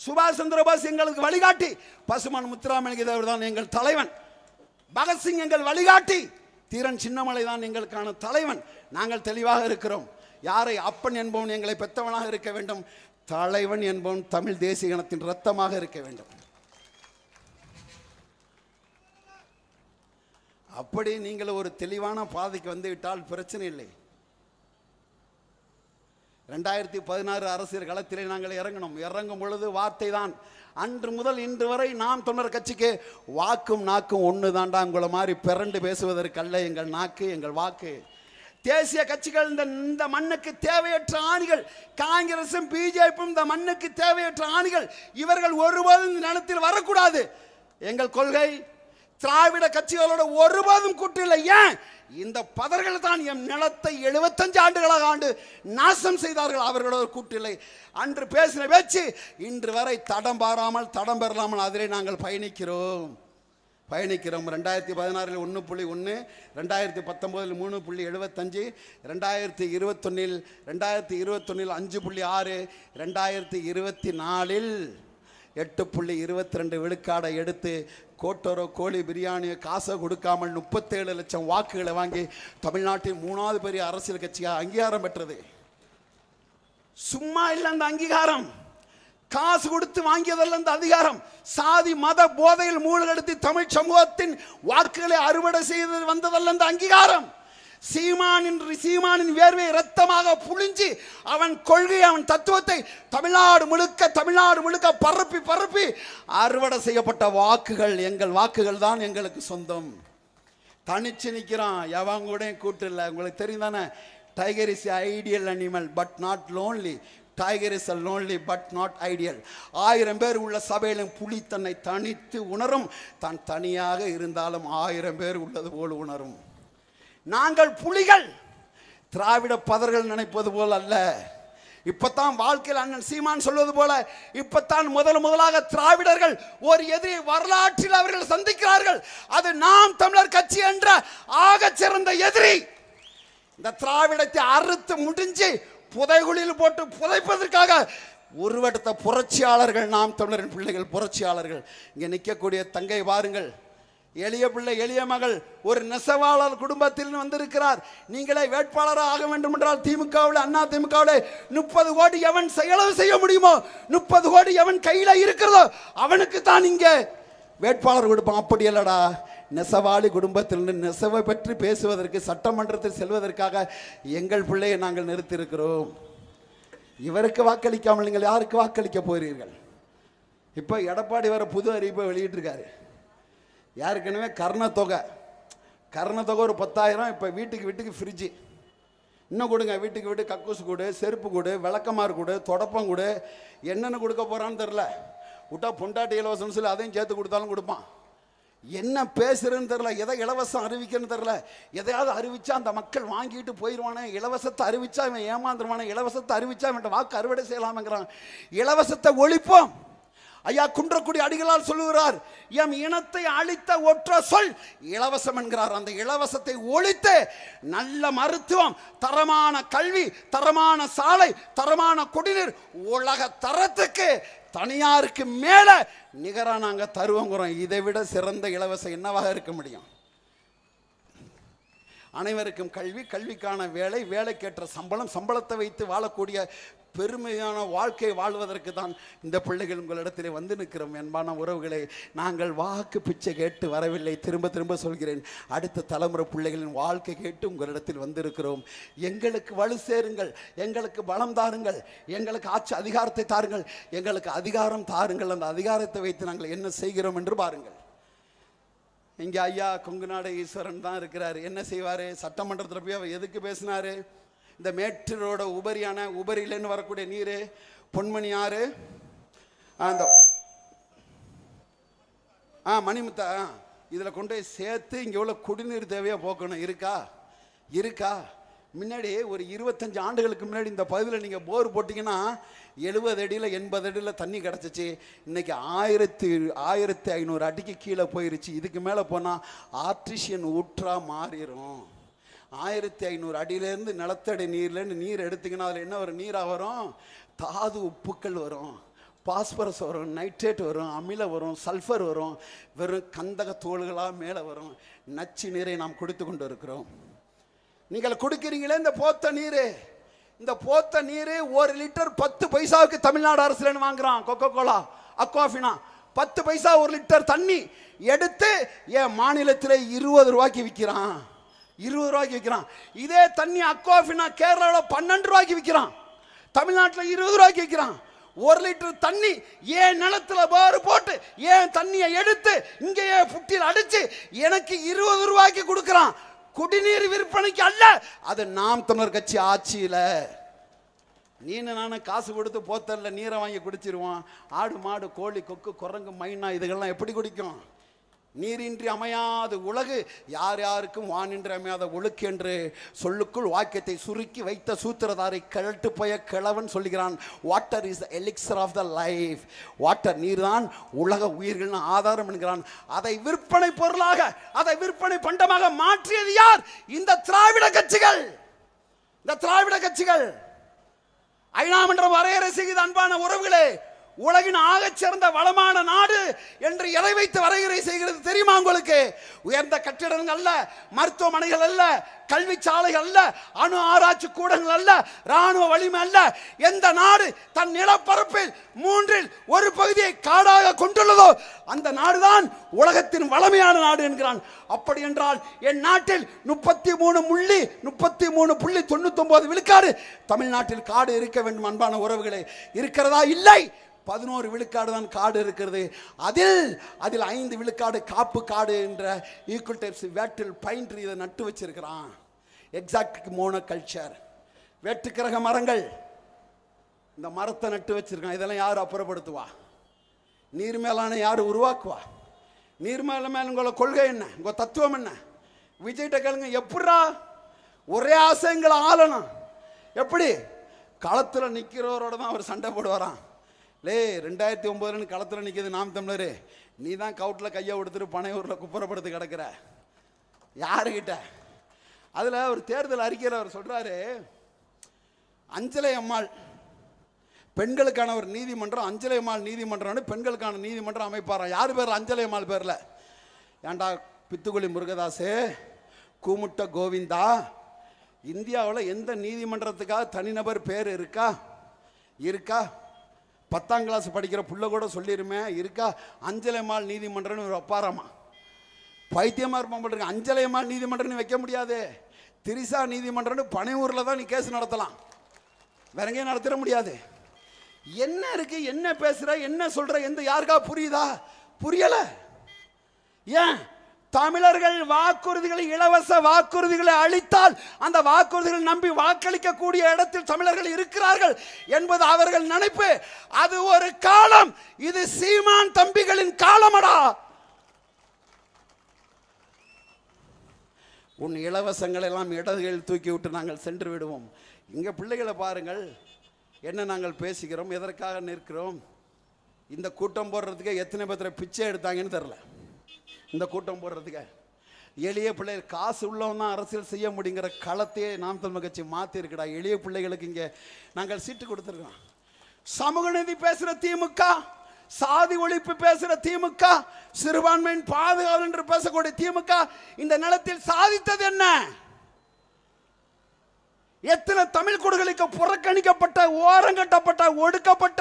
சுபாஷ் சந்திரபோஸ் எங்களுக்கு வழிகாட்டி, பசுமான் முத்துராமலிங்க தேவர் தான் எங்கள் தலைவன், பகத்சிங் எங்கள் வழிகாட்டி, தீரன் சின்னமலை தான் எங்களுக்கான தலைவன். நாங்கள் தெளிவாக இருக்கிறோம். யாரை அப்பன் என்பவன் எங்களை பெற்றவனாக இருக்க வேண்டும், தலைவன் என்பவன் தமிழ் தேசிய இனத்தின் இரத்தமாக இருக்க வேண்டும். அப்படி நீங்கள் ஒரு தெளிவான பாதைக்கு வந்து விட்டால் பிரச்சனை இல்லை. 2016 அரசியல் களத்திலே நாங்கள் இறங்கும் பொழுது வார்த்தை தான். அன்று முதல் இன்று வரை நாம் தமிழர் கட்சிக்கு வாக்கும் நாக்கும் ஒன்று தாண்டா. உங்களை மாதிரி பிறண்டு பேசுவதற்கு அல்ல எங்கள் நாக்கு, எங்கள் வாக்கு. தேசிய கட்சிகள் இந்த மண்ணுக்கு தேவையற்ற ஆணிகள். காங்கிரசும் பிஜேபியும் இந்த மண்ணுக்கு தேவையற்ற ஆணிகள். இவர்கள் ஒருபோதும் இந்த நிலத்தில் வரக்கூடாது. எங்கள் கொள்கை திராவிட கட்சிகளோட ஒருபோதும் கூட்டில்லை. ஏன்? இந்த பதர்கள் தான் எம் நிலத்தை 75 ஆண்டுகளாக நாசம் செய்தார்கள். அவர்களோட கூட்டில்லை. அன்று பேசின பேச்சு இன்று வரை தடம் பெறலாமல் அதிலே நாங்கள் பயணிக்கிறோம். 2016 1.1, 2019 3.75, 2021 5.6, 2024 8.22 விழுக்காடை எடுத்து கோட்டோரோ கோழி பிரியாணி காசை கொடுக்காமல் 37 லட்சம் வாக்குகளை வாங்கி தமிழ்நாட்டின் 3வது பெரிய அரசியல் கட்சியாக அங்கீகாரம் பெற்றது. சும்மா இல்லை அந்த அங்கீகாரம். காசு கொடுத்து வாங்கியதல்ல அந்த அதிகாரம். சாதி மத போதையில் மூழ்கெடுத்து தமிழ் சமூகத்தின் வாக்குகளை அறுவடை செய்து வந்ததல்ல அந்த அங்கீகாரம். சீமானின் வேர்வை இரத்தமாக புழிஞ்சி அவன் கொள்கை, அவன் தத்துவத்தை தமிழ்நாடு முழுக்க பரப்பி அறுவடை செய்யப்பட்ட வாக்குகள் எங்கள் வாக்குகள் தான் எங்களுக்கு சொந்தம். தனிச்சு நிற்கிறான், எவன் கூட கூட்டு இல்லை. உங்களுக்கு தெரியும் தானே, tiger is ideal animal but not lonely. Tiger is lonely but not ideal. 1000 பேர் உள்ள சபையிலும் புலி தன்னை தனித்து உணரும். தான் தனியாக இருந்தாலும் 1000 பேர் உள்ளது போல் உணரும். நாங்கள் புலிகள், திராவிட பதர்கள் நினைப்பது போல் அல்ல. இப்பத்தான் வாழ்க்கையில் அண்ணன் சீமான் சொல்வது போல இப்பத்தான் முதலாக திராவிடர்கள் ஒரு எதிரி வரலாற்றில் அவர்கள் சந்திக்கிறார்கள். அது நாம் தமிழர் கட்சி என்ற ஆகச் சிறந்த எதிரி. இந்த திராவிடத்தை அறுத்து முடிஞ்சு புதைகுழியில் போட்டு புதைப்பதற்காக உருவெடுத்த புரட்சியாளர்கள் நாம் தமிழரின் பிள்ளைகள், புரட்சியாளர்கள். இங்கே நிற்கக்கூடிய தங்கை பாருங்கள், எளிய பிள்ளை, எளிய மகள், ஒரு நெசவாளர் குடும்பத்தில் வந்திருக்கிறார். நீங்களே வேட்பாளராக ஆக வேண்டும் என்றால் திமுகவில், அண்ணா திமுகவில் 30 கோடி எவன் செலவு செய்ய முடியுமோ, 30 கோடி எவன் கையில் இருக்கிறதோ அவனுக்கு தான் இங்கே வேட்பாளர் கொடுப்பான். அப்படி இல்லடா, நெசவாளி குடும்பத்தில் நெசவை பற்றி பேசுவதற்கு சட்டமன்றத்தில் செல்வதற்காக எங்கள் பிள்ளையை நாங்கள் நிறுத்தியிருக்கிறோம். இவருக்கு வாக்களிக்காமல் நீங்கள் யாருக்கு வாக்களிக்க போகிறீர்கள்? இப்போ எடப்பாடி வர புது அறிவிப்பை வெளியிட்டிருக்காரு. யாருக்குன்னு கர்ணத்தொகை ஒரு 10,000. இப்போ வீட்டுக்கு ஃப்ரிட்ஜு இன்னும் கொடுங்க. வீட்டுக்கு கக்கூசு கொடு, செருப்பு கொடு, விளக்கமாறு கொடு, தொடப்பம் கொடு, என்னென்னு கொடுக்க போகிறான்னு தெரில. விட்டா பொண்டாட்டி இலவசம்னு சொல்லி அதையும் சேர்த்து கொடுத்தாலும் கொடுப்பான். என்ன பேசுறதுன்னு தெரில, எதை இலவசம் அறிவிக்கன்னு தெரில. எதையாவது அறிவிச்சா அந்த மக்கள் வாங்கிட்டு போயிடுவானே. இலவசத்தை அறிவிச்சா இவன் ஏமாந்துருவானே. இலவசத்தை அறிவிச்சா இவன் வாக்கு அறுவடை செய்யலாமங்கிறான். இலவசத்தை ஒழிப்போம். ஐயா குன்றக்குடி அடிகளார் சொல்லுகிறார், எம் இனத்தை அழித்த ஒற்ற சொல் இலவசம் என்கிறார். அந்த இலவசத்தை ஒழித்து நல்ல மருத்துவம், தரமான கல்வி, தரமான சாலை, தரமான குடிநீர், உலக தரத்துக்கு தனியாருக்கு மேல நிகரா நாங்க தருவோங்கிறோம். இதை விட சிறந்த இலவசம் என்னவாக இருக்க முடியும்? அனைவருக்கும் கல்வி, கல்விக்கான வேலை, வேலைக்கேற்ற சம்பளம், சம்பளத்தை வைத்து வாழக்கூடிய பெருமையான வாழ்க்கை வாழ்வதற்கு தான் இந்த பிள்ளைகள் உங்களிடத்திலே வந்து நிற்கிறோம். என்பான உறவுகளை, நாங்கள் வாக்கு பிச்சை கேட்டு வரவில்லை. திரும்ப சொல்கிறேன், அடுத்த தலைமுறை பிள்ளைகளின் வாழ்க்கை கேட்டு உங்களிடத்தில் வந்திருக்கிறோம். எங்களுக்கு வலு சேருங்கள், எங்களுக்கு பலம் தாருங்கள், எங்களுக்கு ஆட்சி அதிகாரத்தை தாருங்கள், எங்களுக்கு அதிகாரம் தாருங்கள். அந்த அதிகாரத்தை வைத்து நாங்கள் என்ன செய்கிறோம் என்று பாருங்கள். இங்கே ஐயா கொங்குநாடு ஈஸ்வரன் தான் இருக்கிறார். என்ன செய்வார்? சட்டமன்றத்தில் போய் அவர் எதுக்கு பேசினார்? இந்த மேட்டரோட உபரியிலேன்னு வரக்கூடிய நீர், பொன்மணி ஆறு, அந்த மணிமுத்தா, இதில் கொண்டு போய் சேர்த்து இங்கே உள்ள குடிநீர் தேவையாக போக்கணும். இருக்கா? முன்னாடி ஒரு 25 ஆண்டுகளுக்கு முன்னாடி இந்த பகுதியில் நீங்கள் போர் போட்டிங்கன்னா 70 அடியில் 80 அடியில் தண்ணி கிடச்சிச்சு. இன்றைக்கி 1500 அடிக்கு கீழே போயிருச்சு. இதுக்கு மேலே போனால் ஆர்டிஷியன் ஊற்றாக மாறிடும். 1500 அடியிலேருந்து நிலத்தடி நீர்லேருந்து நீர் எடுத்திங்கன்னா அதில் என்ன வரும்? நீராக வரும், தாது உப்புக்கள் வரும், பாஸ்பரஸ் வரும், நைட்ரேட் வரும், அமிலம் வரும், சல்ஃபர் வரும், வெறும் கந்தக தோள்களாக மேலே வரும். நச்சு நீரை நாம் கொடுத்து கொண்டு இருக்கிறோம். நீங்கள் கொடுக்கிறீங்களே இந்த போத்த நீர், இந்த போத்த நீர் 1 லிட்டர் 10 பைசாவுக்கு தமிழ்நாடு அரசுலன்னு வாங்குறான். கொக்கோ கோலா, அக்வாஃபினா 10 பைசா 1 லிட்டர் தண்ணி எடுத்து என் மாநிலத்தில் 20 ரூபாய்க்கு விற்கிறான். 20 ரூபாய்க்கு விற்கிறான். இதே தண்ணி அக்வாஃபினா கேரளாவில் 12 ரூபாய்க்கு விற்கிறான். தமிழ்நாட்டில் 20 ரூபாய்க்கு விற்கிறான். 1 லிட்டர் தண்ணி ஏன் நிலத்துல பாரு போட்டு ஏன் தண்ணியை எடுத்து இங்கேயே புட்டியில் அடிச்சு எனக்கு 20 ரூபாய்க்கு கொடுக்கிறான். குடிநீர் விற்பனைக்கு அல்ல, அது நாம் தமிழர் கட்சி ஆட்சியில. நீனு நானும் காசு கொடுத்து போத்தல்ல நீரை வாங்கி குடிச்சிருவான். ஆடு மாடு கோழி கொக்கு குரங்கு மைனா இதுகள்லாம் எப்படி குடிக்கும்? நீரின்றி அமையாத உலகு யார் யாருக்கும் வானின்றி அமையாத ஒழுக்கு என்று சொல்லுக்குள் வாக்கியத்தை சுருக்கி வைத்த சூத்திரதாரை கழட்டு போய கிழவன் சொல்லுகிறான். Water is the elixir of the life. Water நீர் தான் உலக உயிர்கள் ஆதாரம் என்கிறான். அதை விற்பனை பொருளாக, அதை விற்பனை பண்டமாக மாற்றியது யார்? இந்த திராவிட கட்சிகள். இந்த திராவிட கட்சிகள் ஐநா மன்றம் வரையறை செய்த அன்பான உறவுகளே, உலகின் ஆகச் சிறந்த வளமான நாடு என்று எதை வைத்து வரையறை செய்கிறது தெரியுமா உங்களுக்கு? உயர்ந்த கட்டிடங்கள் அல்ல, மருத்துவமனைகள் அல்ல, கல்வி சாலைகள் அல்ல, அணு ஆராய்ச்சி கூடங்கள் அல்ல, ராணுவ வலிமை அல்ல. எந்த நாடு தன் நிலப்பரப்பில் 1/3 பகுதியை காடாக கொண்டுள்ளதோ அந்த நாடுதான் உலகத்தின் வளமையான நாடு என்கிறான். அப்படி என்றால் என் நாட்டில் 33.99 விழுக்காடு தமிழ்நாட்டில் காடு இருக்க வேண்டும். அன்பான உறவுகளே, இருக்கிறதா? இல்லை. 11 விழுக்காடு தான் காடு இருக்கிறது. அதில் 5 விழுக்காடு காப்பு காடு என்ற ஈக்குவல் டைப்ஸ் வேட்டில் பைன் ட்ரீ இதை நட்டு வச்சிருக்கிறான். எக்ஸாக்ட் மோனோகல்ச்சர், வேட்டுக்கிரக மரங்கள். இந்த மரத்தை நட்டு வச்சிருக்கான். இதெல்லாம் யார் அப்புறப்படுத்துவா? நீர் மேலான யார் உருவாக்குவா? நீர் மேல உங்களோட கொள்கை என்ன? உங்க தத்துவம் என்ன? விஜய்கிட்ட கேளுங்க. எப்படா ஒரே ஆசைங்களை ஆளணும்? எப்படி? களத்தில் நிற்கிறவரோட தான் அவர் சண்டை போடுவாராம். 2009 களத்தில் நிற்கிது நாம் தமிழர். நீ தான் கவுட்டில் கையை கொடுத்துட்டு பனையூரில் குப்புறப்படுத்து கிடக்கிற. யாருக்கிட்ட? அதில் ஒரு தேர்தல் அறிக்கையில் அவர் சொல்கிறாரு, அஞ்சலை அம்மாள் பெண்களுக்கான ஒரு நீதிமன்றம், அஞ்சலை அம்மாள் நீதிமன்றம்னு பெண்களுக்கான நீதிமன்றம் அமைப்பாராம். யார் பேர்? அஞ்சலை அம்மாள் பேரில். ஏண்டா பித்துக்குளி முருகதாசு, கூமுட்ட கோவிந்தா, இந்தியாவில் எந்த நீதிமன்றத்துக்காக தனிநபர் பேர் இருக்கா? 10ஆம் கிளாஸ் படிக்கிற புள்ள கூட சொல்லிருமே, இருக்கா? அஞ்சலைமாள் நீதிமன்றம்னு ஒரு அப்பாரமா பைத்தியமா இருப்பான் போட்டிருக்க. அஞ்சலைமாள் நீதிமன்றம்னு வைக்க முடியாது. திரிசா நீதிமன்றம்னு பனையூரில் தான் நீ கேஸ் நடத்தலாம், வேற எங்கேயும் நடத்திட முடியாது. என்ன இருக்கு? என்ன பேசுற? என்ன சொல்ற? எந்த யாருக்கா புரியுதா? புரியல. ஏன்? தமிழர்கள் வாக்குறுதிகளை, இலவச வாக்குறுதிகளை அளித்தால் அந்த வாக்குறுதிகளை நம்பி வாக்களிக்க கூடிய இடத்தில் தமிழர்கள் இருக்கிறார்கள் என்பது அவர்கள் நினைப்பு. அது ஒரு காலம். இது சீமான் தம்பிகளின் காலமடா. உன் இலவசங்கள் எல்லாம் இடதுகளில் தூக்கி விட்டு நாங்கள் சென்று விடுவோம். இங்க பிள்ளைகளை பாருங்கள், என்ன நாங்கள் பேசுகிறோம், எதற்காக நிற்கிறோம். இந்த கூட்டம் போடுறதுக்கு எத்தனை பேர் பிச்சை எடுத்தாங்கன்னு தெரியல. இந்த கூட்டம் போடுறதுக்கு எளிய பிள்ளைகள், காசு உள்ளவன் தான் அரசியல் செய்ய முடியுங்கிற களத்தையே நாம் தமிழர் கட்சி மாற்றி இருக்கடா. எளிய பிள்ளைகளுக்கு இங்கே நாங்கள் சீட்டு கொடுத்துருக்கோம். சமூக நீதி பேசுகிற திமுக, சாதி ஒழிப்பு பேசுகிற திமுக, சிறுபான்மையின் பாதுகாவல் என்று பேசக்கூடிய திமுக இந்த நிலத்தில் சாதித்தது என்ன? எத்தனை தமிழ் குடிகளுக்கு புறக்கணிக்கப்பட்ட, ஓரங்கட்டப்பட்ட, ஒடுக்கப்பட்ட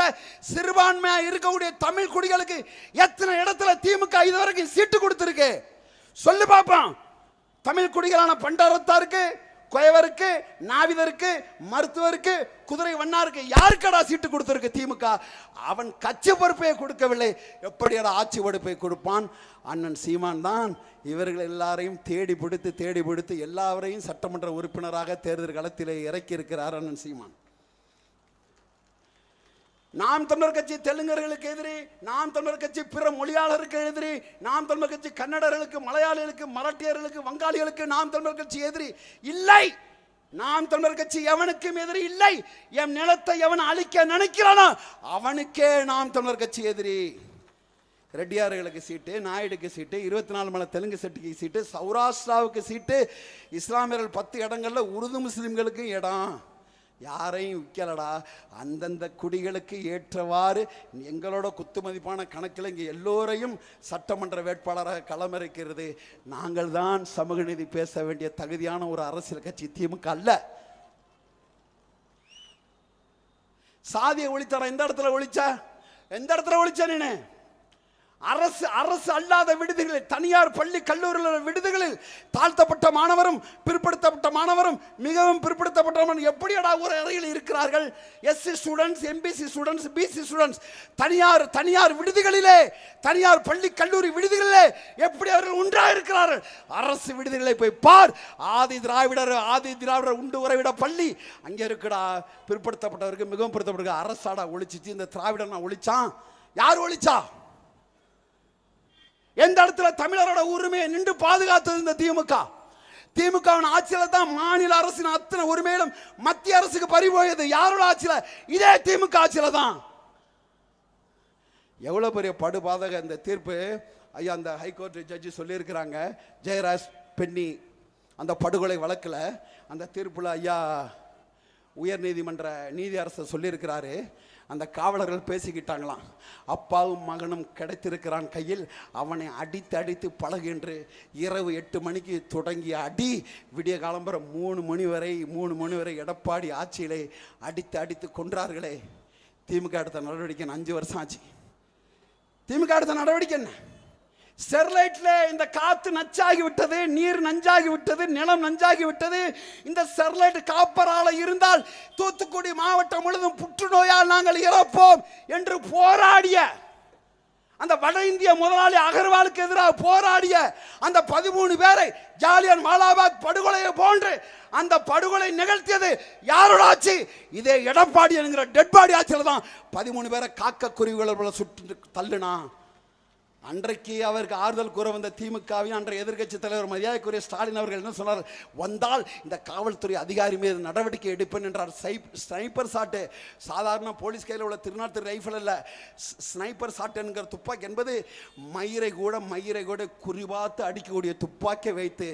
சிறுபான்மையா இருக்கக்கூடிய தமிழ் குடிகளுக்கு எத்தனை இடத்துல திமுக இதுவரைக்கும் சீட்டு கொடுத்திருக்கு? சொல்லு பாப்போம். தமிழ் குடிகளான பண்டாரத்தாருக்கு, குயவருக்கு, நாவிதருக்கு, மருத்துவருக்கு, குதிரை வண்ணாருக்கு யாருக்கடா சீட்டு கொடுத்திருக்கு திமுக? அவன் கட்சி பொறுப்பை கொடுக்கவில்லை. எப்படி ஆட்சி பொறுப்பை கொடுப்பான்? அண்ணன் சீமான் தான் இவர்கள் எல்லாரையும் தேடி பிடித்து எல்லாரையும் சட்டமன்ற உறுப்பினராக தேர்தல் களத்திலே இறக்கி இருக்கிறார் அண்ணன் சீமான். நாம் தமிழர் கட்சி தெலுங்கர்களுக்கு எதிரி, நாம் தமிழர் கட்சி பிற மொழியாளருக்கு எதிரி, நாம் தமிழர் கட்சி கன்னடர்களுக்கு, மலையாளிகளுக்கு, மராட்டியர்களுக்கு, வங்காளிகளுக்கு நாம் தமிழர் கட்சி எதிரி இல்லை. நாம் தமிழர் கட்சி எவனுக்கும் எதிரி இல்லை. என் நிலத்தை எவன் அழிக்க நினைக்கிறானோ அவனுக்கே நாம் தமிழர் கட்சி எதிரி. ரெட்டியார்களுக்கு சீட்டு, நாயுடுக்கு சீட்டு, 24 மலை தெலுங்கு செட்டுக்கு சீட்டு, சௌராஷ்டிராவுக்கு சீட்டு, இஸ்லாமியர்கள் 10 இடங்கள்ல உருது முஸ்லிம்களுக்கும் இடம். யாரையும் விற்கலடா. அந்தந்த குடிகளுக்கு ஏற்றவாறு எங்களோட குத்துமதிப்பான கணக்கில் இங்கே எல்லோரையும் சட்டமன்ற வேட்பாளராக களமிறக்கிறது. நாங்கள் தான் சமூக நீதி பேச வேண்டிய தகுதியான ஒரு அரசியல் கட்சி திமுக அல்ல. சாதியை ஒழித்தாரா? எந்த இடத்துல ஒழிச்ச? நீனு அரசு அல்லாத விடுதிகளில், தனியார் பள்ளி கல்லூரிகள் விடுதிகளில் தாழ்த்தப்பட்ட மாணவரும் பிற்படுத்தப்பட்ட மாணவரும் மிகவும் பிற்படுத்தப்பட்ட எப்படியடா ஒரு அறையில் இருக்கிறார்கள்? SC students, MBC students, BC students தனியார் விடுதிகளிலே, தனியார் பள்ளி கல்லூரி விடுதிகளிலே எப்படி அவர்கள் ஒன்றாக இருக்கிறார்கள்? அரசு விடுதிகளை போய் பார். ஆதி திராவிடர் உண்டு உறைவிட பள்ளி அங்கே இருக்குடா. பிற்படுத்தப்பட்டவருக்கு மிகவும் பிற்படுத்தப்பட்ட அரசாடா ஒழிச்சிச்சு. இந்த திராவிடனா ஒழிச்சான்? யார் ஒழிச்சா? எந்த இடத்துல தமிழரோட உரிமையை நின்று பாதுகாத்தது? இந்த திமுக ஆட்சியில தான் மாநில அரசின் அத்தனை உரிமையிலும் மத்திய அரசுக்கு பறிபோயது. யாரோட ஆட்சியில? இதே திமுக ஆட்சியில தான். எவ்வளவு பெரிய படுபாதக இந்த தீர்ப்பு. ஐயா, அந்த ஹைகோர்ட் ஜட்ஜி சொல்லியிருக்கிறாங்க, ஜெயராஜ் பெண்ணி அந்த படுகொலை வழக்கில் அந்த தீர்ப்புல ஐயா உயர் நீதிமன்ற நீதி அரசர் சொல்லியிருக்கிறாரு, அந்த காவலர்கள் பேசிக்கிட்டாங்களாம், அப்பாவும் மகனும் கிடைத்திருக்கிறான் கையில், அவனை அடித்து பழகின்று. இரவு 8 மணிக்கு தொடங்கிய அடி விடிய காலம்பரம் 3 மணி வரை எடப்பாடி ஆட்சியிலே அடித்து கொன்றார்களே. திமுக எடுத்த நடவடிக்கை 5 வருஷம் ஆச்சு. திமுக எடுத்த நடவடிக்கை என்ன? ஸ்டெர்லைட்ல இந்த காத்து நச்சாகி விட்டது, நீர் நஞ்சாகி விட்டது, நிலம் நஞ்சாகி விட்டது. இந்த ஸ்டெர்லைட் காப்பரால இருந்தால் தூத்துக்குடி மாவட்டம் முழுவதும் புற்றுநோயால் நாங்கள் இறப்போம் என்று போராடிய அந்த வட இந்திய முதலாளி அகர்வாலுக்கு எதிராக போராடிய அந்த 13 பேரை ஜாலியன் வாலாபாக் படுகொலையை போன்று அந்த படுகொலை நிகழ்த்தியது யாரோட ஆட்சி? இதே எடப்பாடி என்கிற டெட்பாடி ஆட்சியில் தான் 13 பேரை காக்க குருவிகளை சுட்டு தள்ளுனா. அன்றைக்கு அவருக்கு ஆறுதல் கூற வந்த திமுகவின் அன்றைய எதிர்க்கட்சி தலைவர் மரியாதைக்குரிய ஸ்டாலின் அவர்கள் என்ன சொன்னார்? வந்தால் இந்த காவல்துறை அதிகாரி மீது நடவடிக்கை எடுப்பேன் என்றார். ஸ்னைப்பர் ஷாட்டு, சாதாரண போலீஸ் கையில் உள்ள திருநாட்டு ரைஃபிள் அல்ல, ஸ்னைப்பர் ஷாட் என்கிற துப்பாக்கி என்பது மயிரை கூட குறிபார்த்து அடிக்கக்கூடிய துப்பாக்கி வைத்து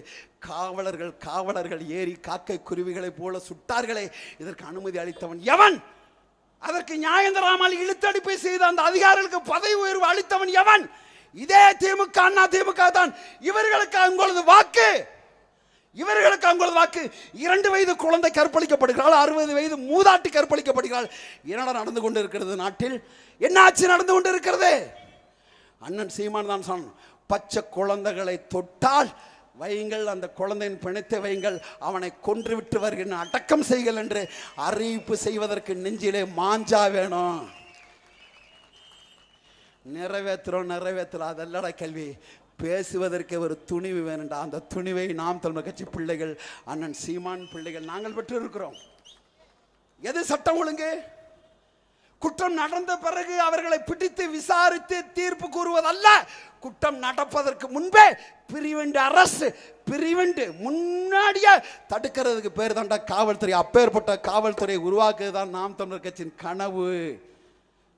காவலர்கள் ஏறி காக்கை குருவிகளை போல சுட்டார்களே. இதற்கு அனுமதி அளித்தவன் எவன்? அதற்கு நியாயம் தராமல் இழுத்தடிப்பை செய்த அந்த அதிகாரிகளுக்கு பதவி உயர்வு அளித்தவன் எவன்? இதே திமுக, அண்ணா திமுக தான். இவர்களுக்கு உங்களது வாக்கு 2 வயது குழந்தை கற்பழிக்கப்படுகிறாள், 60 வயது மூதாட்டி கற்பழிக்கப்படுகிறாள். என்னடா நடந்து கொண்டு இருக்கிறது நாட்டில்? என்ன ஆட்சி நடந்து கொண்டு இருக்கிறது? அண்ணன் சீமான் தான் சொன்னான், பச்சை குழந்தைகளை தொட்டால் வையுங்கள், அந்த குழந்தையின் பிணைத்தை வையுங்கள், அவனை கொன்று விட்டு வருகிற அடக்கம் செய்கள் என்று அறிவிப்பு செய்வதற்கு நெஞ்சிலே மாஞ்சா வேணும். நிறைவேற்றலாம் அதல்லடா கேள்வி. பேசுவதற்கு ஒரு துணிவு வேணுண்டா. அந்த துணிவை நாம் தமிழர் கட்சி பிள்ளைகள், அண்ணன் சீமான் பிள்ளைகள் நாங்கள் பெற்று இருக்கிறோம். எது சட்டம் ஒழுங்கு? குற்றம் நடந்த பிறகு அவர்களை பிடித்து விசாரித்து தீர்ப்பு கூறுவதல்ல. குற்றம் நடப்பதற்கு முன்பே அரசு முன்னாடியே தடுக்கிறதுக்கு பேர் தாண்டா காவல்துறை. அப்பேற்பட்ட காவல்துறை உருவாக்குவது தான் நாம் தமிழர் கட்சியின் கனவு.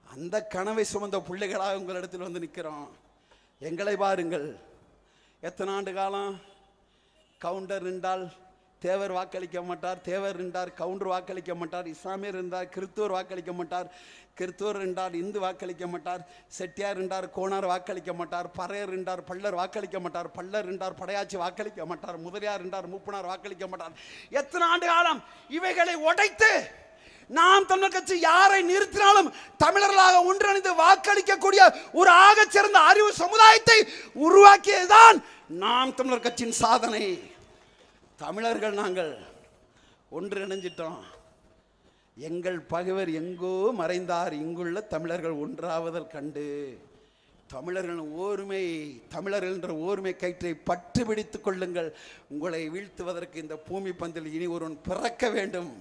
அந்த கனவை சுமந்த பிள்ளைகளாக உங்களிடத்தில் வந்து நிற்கிறோம். எங்களை பாருங்கள், எத்தனை ஆண்டு காலம் கவுண்டர் இருந்தால் தேவர் வாக்களிக்க மாட்டார், தேவர் இருந்தார் கவுண்டர் வாக்களிக்க மாட்டார், இஸ்லாமியர் இருந்தார் கிறிஸ்துவர் வாக்களிக்க மாட்டார், கிறிஸ்துவர் இருந்தார் இந்து வாக்களிக்க மாட்டார், செட்டியார் இருந்தார் கோணார் வாக்களிக்க மாட்டார், பறையர் இருந்தார் பள்ளர் வாக்களிக்க மாட்டார், பள்ளர் இருந்தார் படையாச்சி வாக்களிக்க மாட்டார், முதலியார் இருந்தார் மூப்பனார் வாக்களிக்க மாட்டார். எத்தனை ஆண்டு காலம் இவைகளை உடைத்து நாம் தமிழர் கட்சி யாரை நிறுத்தினாலும் தமிழர்களாக ஒன்றிணைந்து வாக்களிக்கக்கூடிய ஒரு ஆகச் சிறந்த அறிவு சமுதாயத்தை உருவாக்கியதுதான் நாம் தமிழர் கட்சியின் சாதனை. தமிழர்கள் நாங்கள் ஒன்றிணைஞ்சிட்டோம். எங்கள் பகைவர் எங்கோ மறைந்தார், இங்குள்ள தமிழர்கள் ஒன்றாவதல் கண்டு. தமிழர்கள் ஓர்மை, தமிழர்கள் என்ற ஓர்மை கயிற்றை பற்று பிடித்துக் கொள்ளுங்கள். உங்களை வீழ்த்துவதற்கு இந்த பூமி பந்தில் இனி ஒருவன் பிறக்க வேண்டும்.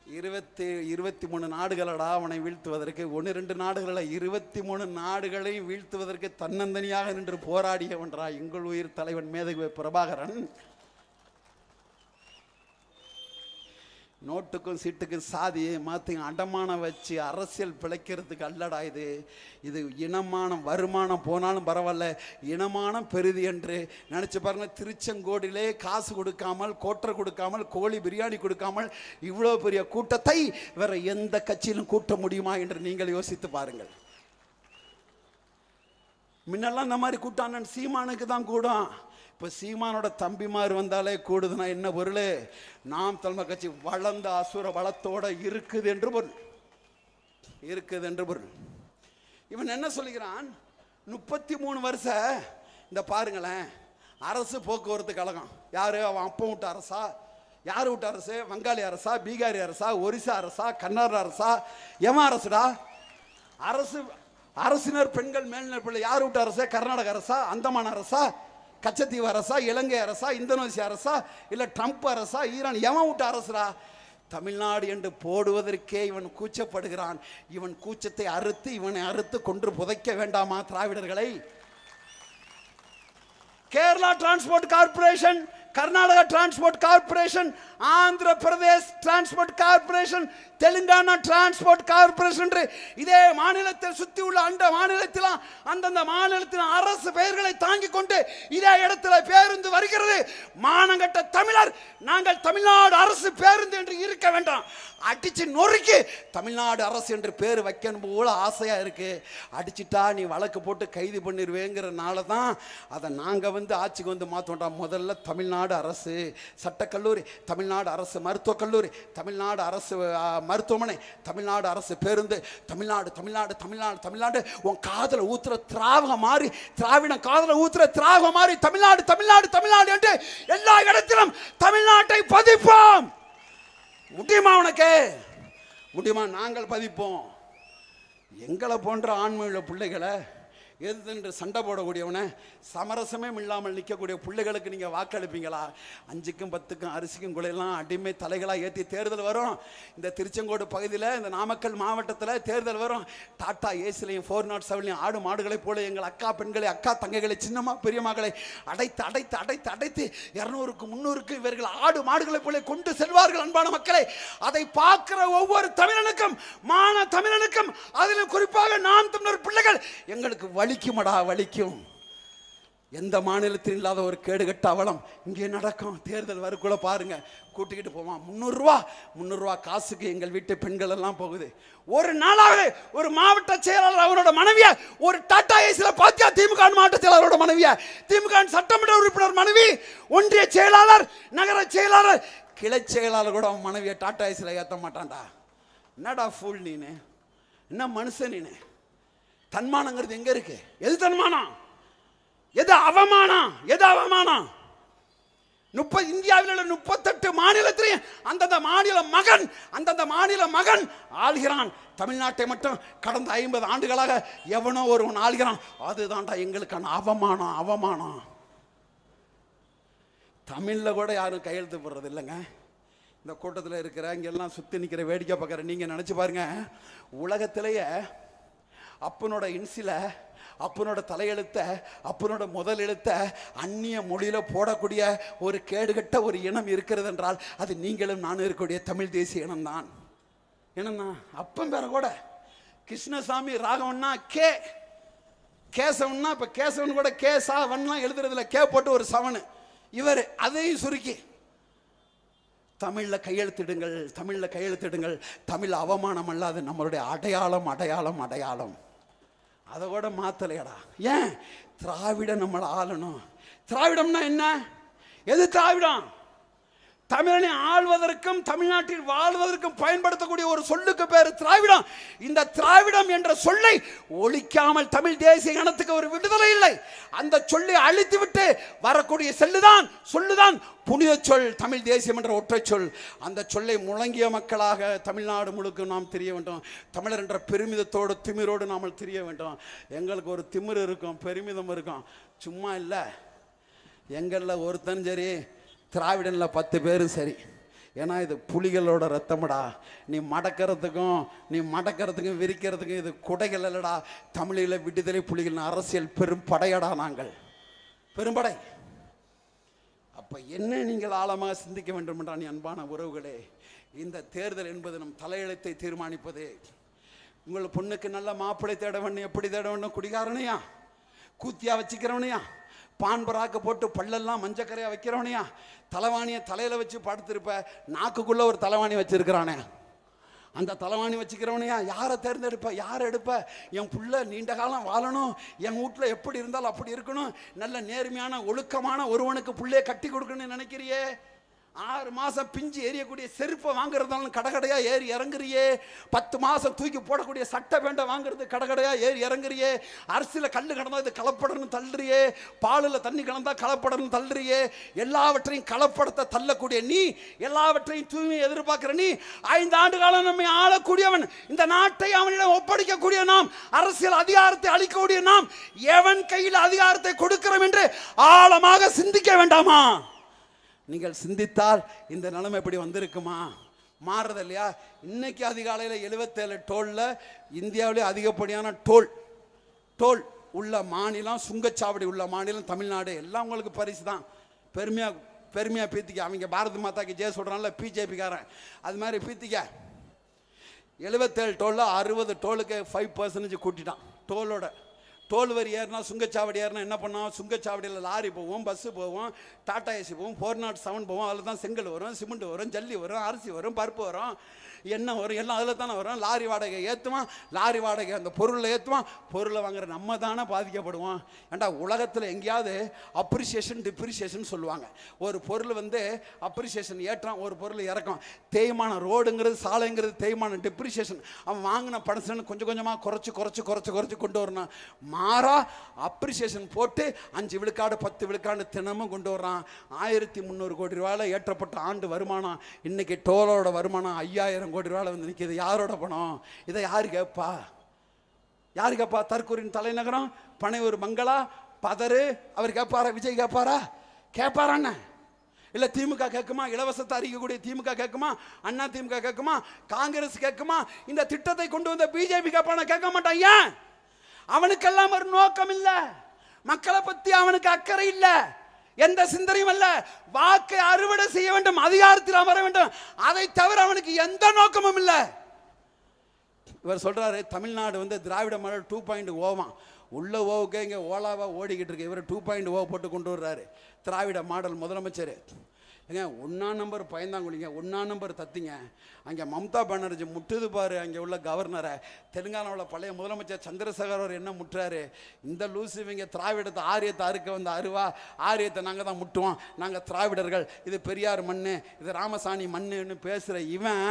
23 நாடுகளடா அவனை வீழ்த்துவதற்கு. 1-2 நாடுகள 23 நாடுகளையும் வீழ்த்துவதற்கு தன்னந்தனியாக நின்று போராடியவன்றா எங்கள் உயிர் தலைவன் மேதகு பிரபாகரன். நோட்டுக்கும் சீட்டுக்கும் சாதியை மாற்றி அடமானம் வச்சு அரசியல் பிழைக்கிறதுக்கு அல்லடா இது. இது இனமானம் வருமானம் போனாலும் பரவாயில்ல, இனமானம் பெரிது என்று நினச்சி பாருங்க. திருச்செங்கோடிலே காசு கொடுக்காமல், கோட்டரை கொடுக்காமல், கோழி பிரியாணி கொடுக்காமல் இவ்வளோ பெரிய கூட்டத்தை வேற எந்த கட்சியிலும் கூட்ட முடியுமா என்று நீங்கள் யோசித்து பாருங்கள். முன்னெல்லாம் இந்த மாதிரி கூட்டம் சீமானுக்கு தான் கூடும். இப்போ சீமானோட தம்பிமார் வந்தாலே கூடுதுன்னா என்ன பொருள்? நாம் தமிழர் கட்சி வளர்ந்த அசுர வளத்தோட இருக்குது என்று பொருள். இவன் என்ன சொல்லுகிறான்? 33 வருஷம் இந்த பாருங்களேன், அரசு போக்குவரத்து கழகம் யாரு? அவன் அப்பன் விட்ட அரசா? யார் விட்ட அரசு? வங்காளி அரசா, பீகாரி அரசா, ஒரிசா அரசா, கர்நாடக அரசா, எவன் அரசுடா? அரசு அரசினர் பெண்கள் மேல்நிலை பள்ளி யார் விட்ட அரசு? கர்நாடக அரசா, அந்தமான் அரசா, கச்சத்தீவு அரசா, இலங்கை அரசா, இந்தோனேசியா அரசா, இல்ல ட்ரம்ப் அரசா, ஈரான்? எவன் விட்ட அரசுடா? தமிழ்நாடு என்று போடுவதற்கே இவன் கூச்சப்படுகிறான். இவன் கூச்சத்தை அறுத்து இவனை அறுத்து கொன்று புதைக்க வேண்டாமா திராவிடர்களை? Kerala transport corporation, Karnataka transport corporation, Andhra Pradesh transport corporation, Telangana transport corporation என்று இதே மாநிலத்தில் சுத்தி உள்ள அந்த மாநிலத்தில் அந்தந்த மாநிலத்தின் அரசு பெயர்களை தாங்கிக் கொண்டு இதே இடத்துல பேருந்து வருகிறது. மானங்கட்ட தமிழர் நாங்கள் தமிழ்நாடு அரசு பேருந்து என்று இருக்க வேண்டாம். அடிச்சு நொறுக்கி தமிழ்நாடு அரசு என்று பேர் வைக்கணும் போல ஆசையா இருக்கு. அடிச்சுட்டா நீ வழக்கு போட்டு கைது பண்ணிடுவேங்கிறனால தான் அதை நாங்கள் ஆட்சிக்கு மாற்றோம்டா. முதல்ல தமிழ்நாடு அரசு சட்டக்கல்லூரி, தமிழ்நாடு அரசு மருத்துவக் கல்லூரி, தமிழ்நாடு அரசு மருத்துவமனை, தமிழ்நாடு அரசு பேருந்து, தமிழ்நாடு தமிழ்நாடு தமிழ்நாடு தமிழ்நாடு. உன் காதல ஊத்துற திராவகம் மாறி, திராவிடம் காதல ஊத்துற திராவகம் மாறி தமிழ்நாடு தமிழ்நாடு தமிழ்நாடு என்று எல்லா இடத்திலும் தமிழ்நாட்டை பதிப்போம். முடியுமா? உனக்கு முடியுமா? நாங்கள் பதிப்போம். எங்களை போன்ற ஆண்மையுள்ள பிள்ளைகளை எது சண்டை போடக்கூடியவனை, சமரசமே இல்லாமல் நிற்கக்கூடிய பிள்ளைகளுக்கு நீங்கள் வாக்களிப்பீங்களா? 5க்கும் 10க்கும் அரிசிக்கும் குலையெல்லாம் அடிமை தலைகளாக ஏற்றி தேர்தல் வரும். இந்த திருச்செங்கோடு பகுதியில், இந்த நாமக்கல் மாவட்டத்தில் தேர்தல் வரும். டாடா ஏசிலையும் 407லையும் ஆடு மாடுகளை போல எங்கள் அக்கா பெண்களை, அக்கா தங்கைகளை, சின்னம்மா பெரியம்மாக்களை அடைத்து அடைத்து அடைத்து அடைத்து 200க்கு 300க்கு இவர்கள் ஆடு மாடுகளை போல கொண்டு செல்வார்கள். அன்பான மக்களை, அதை பார்க்கிற ஒவ்வொரு தமிழனுக்கும், மான தமிழனுக்கும், அதிலும் குறிப்பாக நாம் தமிழர் பிள்ளைகள் எங்களுக்கு வலிக்குமடா, வலிக்கும். எந்த மாநிலத்தில் இல்லாத ஒரு கேடுகட்ட அவலம் இங்கே நடக்கும். தேர்தல் வரக்குள்ள பாருங்க, கூட்டிக்கிட்டு போவான் 300 ரூபா காசுக்கு எங்கள் வீட்டு பெண்கள் எல்லாம் போகுது. ஒரு நாளாவது ஒரு மாவட்ட செயலாளர் அவரோட மனைவிய ஒரு டாடா ஏசில பாத்தியா? திமுக மாவட்ட செயலாளரோட மனைவிய, திமுக சட்டமன்ற உறுப்பினர் மனைவி, ஒன்றிய செயலாளர், நகர செயலாளர், கிளை செயலாளர் கூட அவன் மனைவியை டாடா ஏசில ஏற்ற மாட்டான்டா. என்னடா ஃபூல் நீனு? என்ன மனுஷன் நீனு? தன்மானங்கிறது எங்க இருக்கு? எது தன்மானம்? எது அவமானம்? எது அவமானம்? இந்தியாவில் உள்ள 38 மாநிலத்திலையும் அந்தந்த மாநில மகன் ஆள்கிறான். தமிழ்நாட்டை மட்டும் கடந்த 50 ஆண்டுகளாக எவனோ ஒருவன் ஆள்கிறான். அதுதான்டா எங்களுக்கான அவமானம். அவமானம். தமிழ்ல கூட யாரும் கையெழுத்து போடுறது இல்லைங்க. இந்த கூட்டத்தில் இருக்கிற இங்கெல்லாம் சுற்றி நிற்கிற வேடிக்கை பார்க்குற நீங்கள் நினச்சி பாருங்க, உலகத்திலேயே அப்பனோட இன்சில, அப்பனோட தலையெழுத்த, அப்பனோட முதல் எழுத்த அந்நிய மொழியில போடக்கூடிய ஒரு கேடுகட்ட ஒரு இனம் இருக்கிறது என்றால் அது நீங்களும் நானும் இருக்கக்கூடிய தமிழ் தேசிய இனம் தான். என்னன்னா அப்பன் பேர கூட கிருஷ்ணசாமி ராகவன்னா கே, கேசவன்னா இப்ப கேசவன் கூட கே சா வன்லாம் எழுதுறதுல கே போட்டு ஒரு சவனு. இவர் அதையும் சுருக்கி தமிழ்ல கையெழுத்திடுங்கள், தமிழ்ல கையெழுத்திடுங்கள். தமிழ் அவமானம் அல்லாது நம்மளுடைய அடையாளம், அடையாளம், அடையாளம். அதை கூட மாத்தலையடா. ஏன்? திராவிடம் நம்மளை ஆளணும். திராவிடம்னா என்ன? எது திராவிடம்? தமிழனை ஆள்வதற்கும் தமிழ்நாட்டில் வாழ்வதற்கும் பயன்படுத்தக்கூடிய ஒரு சொல்லுக்கு பேரு திராவிடம். இந்த திராவிடம் என்ற சொல்லை ஒழிக்காமல் தமிழ் தேசிய இனத்துக்கு ஒரு விடுதலை இல்லை. அந்த சொல்லை அழித்து விட்டு வரக்கூடிய சொல்லுதான் புனித சொல், தமிழ் தேசியம் என்ற ஒற்றை சொல். அந்த சொல்லை முழங்கிய மக்களாக தமிழ்நாடு முழுக்க நாம் தெரிய வேண்டும். தமிழர் என்ற பெருமிதத்தோடு திமிரோடு நாம் தெரிய வேண்டும். எங்களுக்கு ஒரு திமிர் இருக்கும், பெருமிதம் இருக்கும். சும்மா இல்லை. எங்களில் ஒருத்தன் சரி, திராவிடன்ல 10 பேரும் சரி. ஏன்னா இது புலிகளோட ரத்தமடா. நீ மடக்கிறதுக்கும் விரிக்கிறதுக்கும் இது குடைகள் இல்லடா. தமிழில் விடுதலை புலிகள் அரசியல் பெரும் படையடா. நாங்கள் பெரும்படை. அப்ப என்ன நீங்கள் ஆழமாக சிந்திக்க வேண்டும் என்றான் அன்பான உறவுகளே. இந்த தேர்தல் என்பது நம் தலையெழுத்தை தீர்மானிப்பது. உங்கள் பொண்ணுக்கு நல்ல மாப்பிள்ளை தேட வேண்டும். எப்படி தேட வேண்டும்? குடிகாரனையா, கூத்தியா வச்சுக்கிறவனையா, பான்பராக்க போட்டு பல்லெல்லாம் மஞ்சக்கரையா வைக்கிறவனையா, தலைவாணியை தலையில வச்சு படுத்திருப்ப, நாக்குக்குள்ள ஒரு தலைவாணி வச்சிருக்கிறானே, அந்த தலைவாணி வச்சுக்கிறவனையா? யாரை தேர்ந்தெடுப்ப? யாரை எடுப்ப? என் புள்ள நீண்ட காலம் வாழணும், என் வீட்டில் எப்படி இருந்தாலும் அப்படி இருக்கணும், நல்ல நேர்மையான ஒழுக்கமான ஒருவனுக்கு புள்ளைய கட்டி கொடுக்கணும்னு நினைக்கிறியே, 6 மாசம் பிஞ்சு எரியக்கூடிய செருப்பை வாங்குறதாலும் கடகடையா ஏறி இறங்குறியே. 10 மாசம் தூக்கி போடக்கூடிய சட்டை பேண்டை வாங்குறது கடகடையா ஏறி இறங்குறியே. அரிசியில் கல் கிடந்தா இது கலப்படன்னு தள்ளுறியே. பாலில் தண்ணி கிடந்தா கலப்படன்னு தள்ளுறியே. எல்லாவற்றையும் கலப்படத்தை தள்ளக்கூடிய நீ, எல்லாவற்றையும் தூய்மையை எதிர்பார்க்கிற நீ, 5 ஆண்டு காலம் நம்மை ஆளக்கூடியவன், இந்த நாட்டை அவனிடம் ஒப்படைக்கக்கூடிய நாம், அரசியல் அதிகாரத்தை அளிக்கக்கூடிய நாம், எவன் கையில் அதிகாரத்தை கொடுக்கிறோம் என்று ஆழமாக சிந்திக்க வேண்டாமா? நீங்கள் சிந்தித்தால் இந்த நிலைமை எப்படி வந்திருக்குமா? மாறுறது இல்லையா? இன்னைக்கு அதிகாலையில் 77 டோலில் இந்தியாவிலே அதிகப்படியான டோல் உள்ள மாநிலம், சுங்கச்சாவடி உள்ள மாநிலம் தமிழ்நாடு. எல்லாம் உங்களுக்கு பரிசு தான். பெருமையாக பீத்திக்க. அவங்க பாரத மாதாக்கு ஜெய சொல்கிறான்ல பிஜேபிக்காரன், அது மாதிரி பீத்திக்க. 77 டோலில் 60 டோலுக்கு 5% கூட்டிட்டான். டோல் வரி ஏறினா, சுங்கச்சாவடி ஏறினா என்ன பண்ணோம்? சுங்கச்சாவடியில் லாரி போவோம், பஸ்ஸு போவோம், டாடா ஏசி போவோம், 407 போவோம். அதில் தான் செங்கல் வரும், சிமெண்ட் வரும், ஜல்லி வரும், அரிசி வரும், பருப்பு வரும், எண்ணெய் வரும், எல்லாம் அதில் தானே வரும். லாரி வாடகை ஏற்றுவான், லாரி வாடகை அந்த பொருளை ஏற்றுவான். பொருளை வாங்குற நம்ம தானே பாதிக்கப்படுவோம். ஏண்டா உலகத்தில் எங்கேயாவது அப்ரிசியேஷன் டிப்ரிசியேஷன் சொல்லுவாங்க. ஒரு பொருள் அப்ரிசியேஷன் ஏற்றம், ஒரு பொருள் இறக்கும். தேய்மானம், ரோடுங்கிறது சாலைங்கிறது தேய்மானம், டிப்ரிசியேஷன். அவன் வாங்கின பணத்தை கொஞ்சம் கொஞ்சமாக குறைச்சி கொண்டு வரணும். மாறா அப்ரிசியேஷன் போட்டு 5 விழுக்காடு 10 விழுக்காடு தினமும் கொண்டு வர்றான். 1300 கோடி ரூபாயில் ஏற்றப்பட்ட ஆண்டு வருமானம். இன்னைக்கு டோலோட வருமானம் 5000 கோடி ரூபாயில் வந்து நிற்கிது. யாரோட பணம்? இதை யாரு கேட்பா? தற்கூரின் தலைநகரம், பனையூர் பங்களா, பதறு. அவர் கேட்பாரா? விஜய் கேட்பாரான்னு இல்லை திமுக கேட்குமா? இலவசத்தை அறிக்கக்கூடிய திமுக கேட்குமா? அண்ணா திமுக கேட்குமா? காங்கிரஸ் கேட்குமா? இந்த திட்டத்தை கொண்டு வந்த பிஜேபி கேட்பான? கேட்க மாட்டான். ஏன்? அவனுக்கெல்லாம் ஒரு நோக்கம் இல்ல. மக்களை பத்தி அவனுக்கு அக்கறை இல்ல, எந்த சிந்தனையும் அல்ல. வாக்கை அறுவடை செய்ய வேண்டும், அதிகாரத்தில் அமர வேண்டும், அதை தவிர அவனுக்கு எந்த நோக்கமும் இல்லை. இவர் சொல்றாரு தமிழ்நாடு திராவிட மாடல் 2.0 உள்ள ஓவுக்கே இங்கே ஓலாவா ஓடிக்கிட்டு இருக்கு. இவர் 2.0 போட்டு கொண்டு வர்றாரு. திராவிட மாடல் முதலமைச்சர் ஏங்க 1ஆம் நம்பர் பயந்தாங்குழிங்க, 1ஆம் நம்பர் தத்திங்க. அங்கே மம்தா பானர்ஜி முட்டுது பாரு அங்கே உள்ள கவர்னரை. தெலுங்கானாவில் பழைய முதலமைச்சர் சந்திரசேகர் என்ன முட்டுறாரு? இந்த லூசு இவங்க திராவிடத்தை ஆரியத்தை அறுக்க வந்த அருவா, ஆரியத்தை நாங்கள் தான் முட்டுவோம், நாங்கள் திராவிடர்கள், இது பெரியார் மண், இது ராமசாமி மண்ணுன்னு பேசுகிற இவன்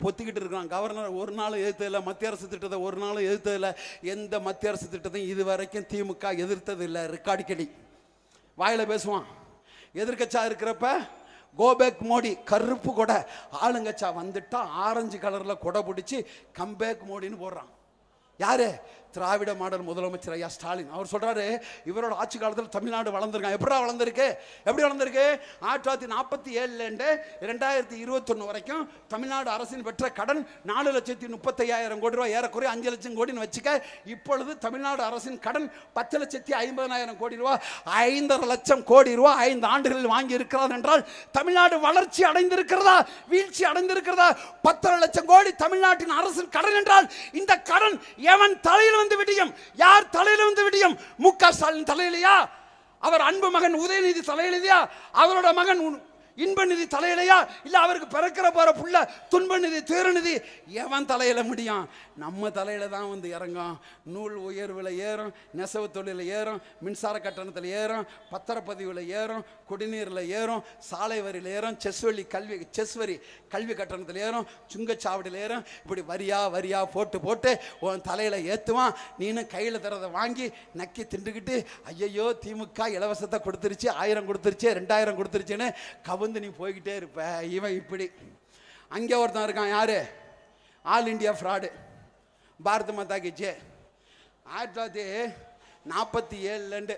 பொத்திக்கிட்டு இருக்கான். கவர்னர் ஒரு நாள் எதிர்த்ததில்லை, மத்திய அரசு திட்டத்தை ஒரு நாளும் எதிர்த்ததில்லை. எந்த மத்திய அரசு திட்டத்தையும் இது வரைக்கும் திமுக எதிர்த்தது இல்லை. ரெக்கார்டிக்கடி வாயில் பேசுவான். எதிர்க்கட்சா இருக்கிறப்ப கோபேக் மோடி கருப்பு கொடை, ஆளுங்கச்சா வந்துட்டா ஆரஞ்சு கலரில் கொடை பிடிச்சி கம்பேக் மோடின்னு போடுறான். யாரு? திராவிட மாடல் முதலமைச்சர் ஐயா ஸ்டாலின். அவர் சொல்றாரு இவரோட ஆட்சி காலத்தில் தமிழ்நாடு வளர்ந்துருக்கான். எப்படி வளர்ந்துருக்கு? 1947 2021 வரைக்கும் தமிழ்நாடு அரசின் பெற்ற கடன் 4,35,000 கோடி ரூபாய், ஏறக்குறைய 5 லட்சம் கோடின்னு வச்சுக்க. இப்பொழுது தமிழ்நாடு அரசின் கடன் 10,50,000 கோடி ரூபாய், 5.5 லட்சம் கோடி ரூபாய் 5 ஆண்டுகளில் வாங்கி இருக்கிறார் என்றால் தமிழ்நாடு வளர்ச்சி அடைந்திருக்கிறதா, வீழ்ச்சி அடைந்திருக்கிறதா? 10.5 லட்சம் கோடி தமிழ்நாட்டின் அரசின் கடன் என்றால் இந்த கடன் எவன் தலையில் வந்து விடியும்? யார் தலையில் வந்து விடியும்? மு.க. ஸ்டாலின் தலையிலையா? அவர் அன்பு மகன் உதயநிதி தலையிலையா? அவரோட மகன் இன்பநிதி தலையிலையா? இல்ல அவருக்கு பிறக்கிற போற புள்ள துன்பநிதி துயரநிதி எவன் தலையில முடியும்? நம்ம தலையில தான் இறங்கும். நூல் உயர்வில் ஏறும், நெசவு தொழில ஏறும், மின்சார கட்டணத்தில் ஏறும், பத்திரப்பதிவில் ஏறும், குடிநீரில் ஏறும், சாலை வரியில் ஏறும், செஸ் வரி கல்வி கட்டணத்தில் ஏறும், சுங்கச்சாவடியில் ஏறும். இப்படி வரியா போட்டு உன் தலையில ஏற்றுவான். நீனு கையில் தரதை வாங்கி நக்கி திண்டுக்கிட்டு ஐயையோ திமுக இலவசத்தை கொடுத்துருச்சு, 1000 கொடுத்துருச்சு, 2000 கொடுத்துருச்சுன்னு கவுந்து நீ போய்கிட்டே இருப்ப. இவன் இப்படி. அங்கே ஒருத்தன் இருக்கான். யாரு? ஆல் இண்டியா ஃப்ராடு, பாரத மாதா கி ஜெய். 1947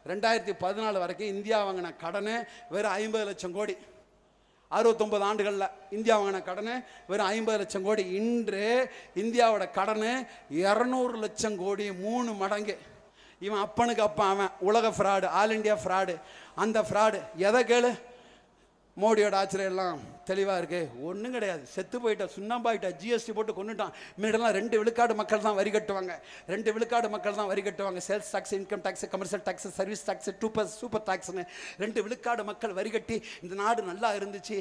2014 வரைக்கும் இந்தியா வாங்கின கடனை வெறும் 50 லட்சம் கோடி. 69 ஆண்டுகளில் இந்தியா வாங்கின கடனை வெறும் 50 லட்சம் கோடி. இன்று இந்தியாவோட கடனை 200 லட்சம் கோடி, 3 மடங்கு. இவன் அப்பனுக்கு அப்பா அவன் உலக ஃப்ராடு, ஆல் இண்டியா ஃப்ராடு. அந்த ஃப்ராடு எதை கேளு? மோடியோட ஆட்சியில் எல்லாம் தெளிவாக இருக்கு. ஒன்றும் கிடையாது. செத்து போயிட்டா, சுண்ணாம்பாயிட்டா, ஜிஎஸ்டி போட்டு கொண்டுட்டான். முன்னாடிலாம் 2 விழுக்காடு மக்கள் தான் வரி கட்டுவாங்க. 2 விழுக்காடு மக்கள் தான் வரி கட்டுவாங்க. Sales tax, income tax, commercial tax, service tax, super டாக்ஸ்னு 2 விழுக்காடு மக்கள் வரி கட்டி இந்த நாடு நல்லா இருந்துச்சு.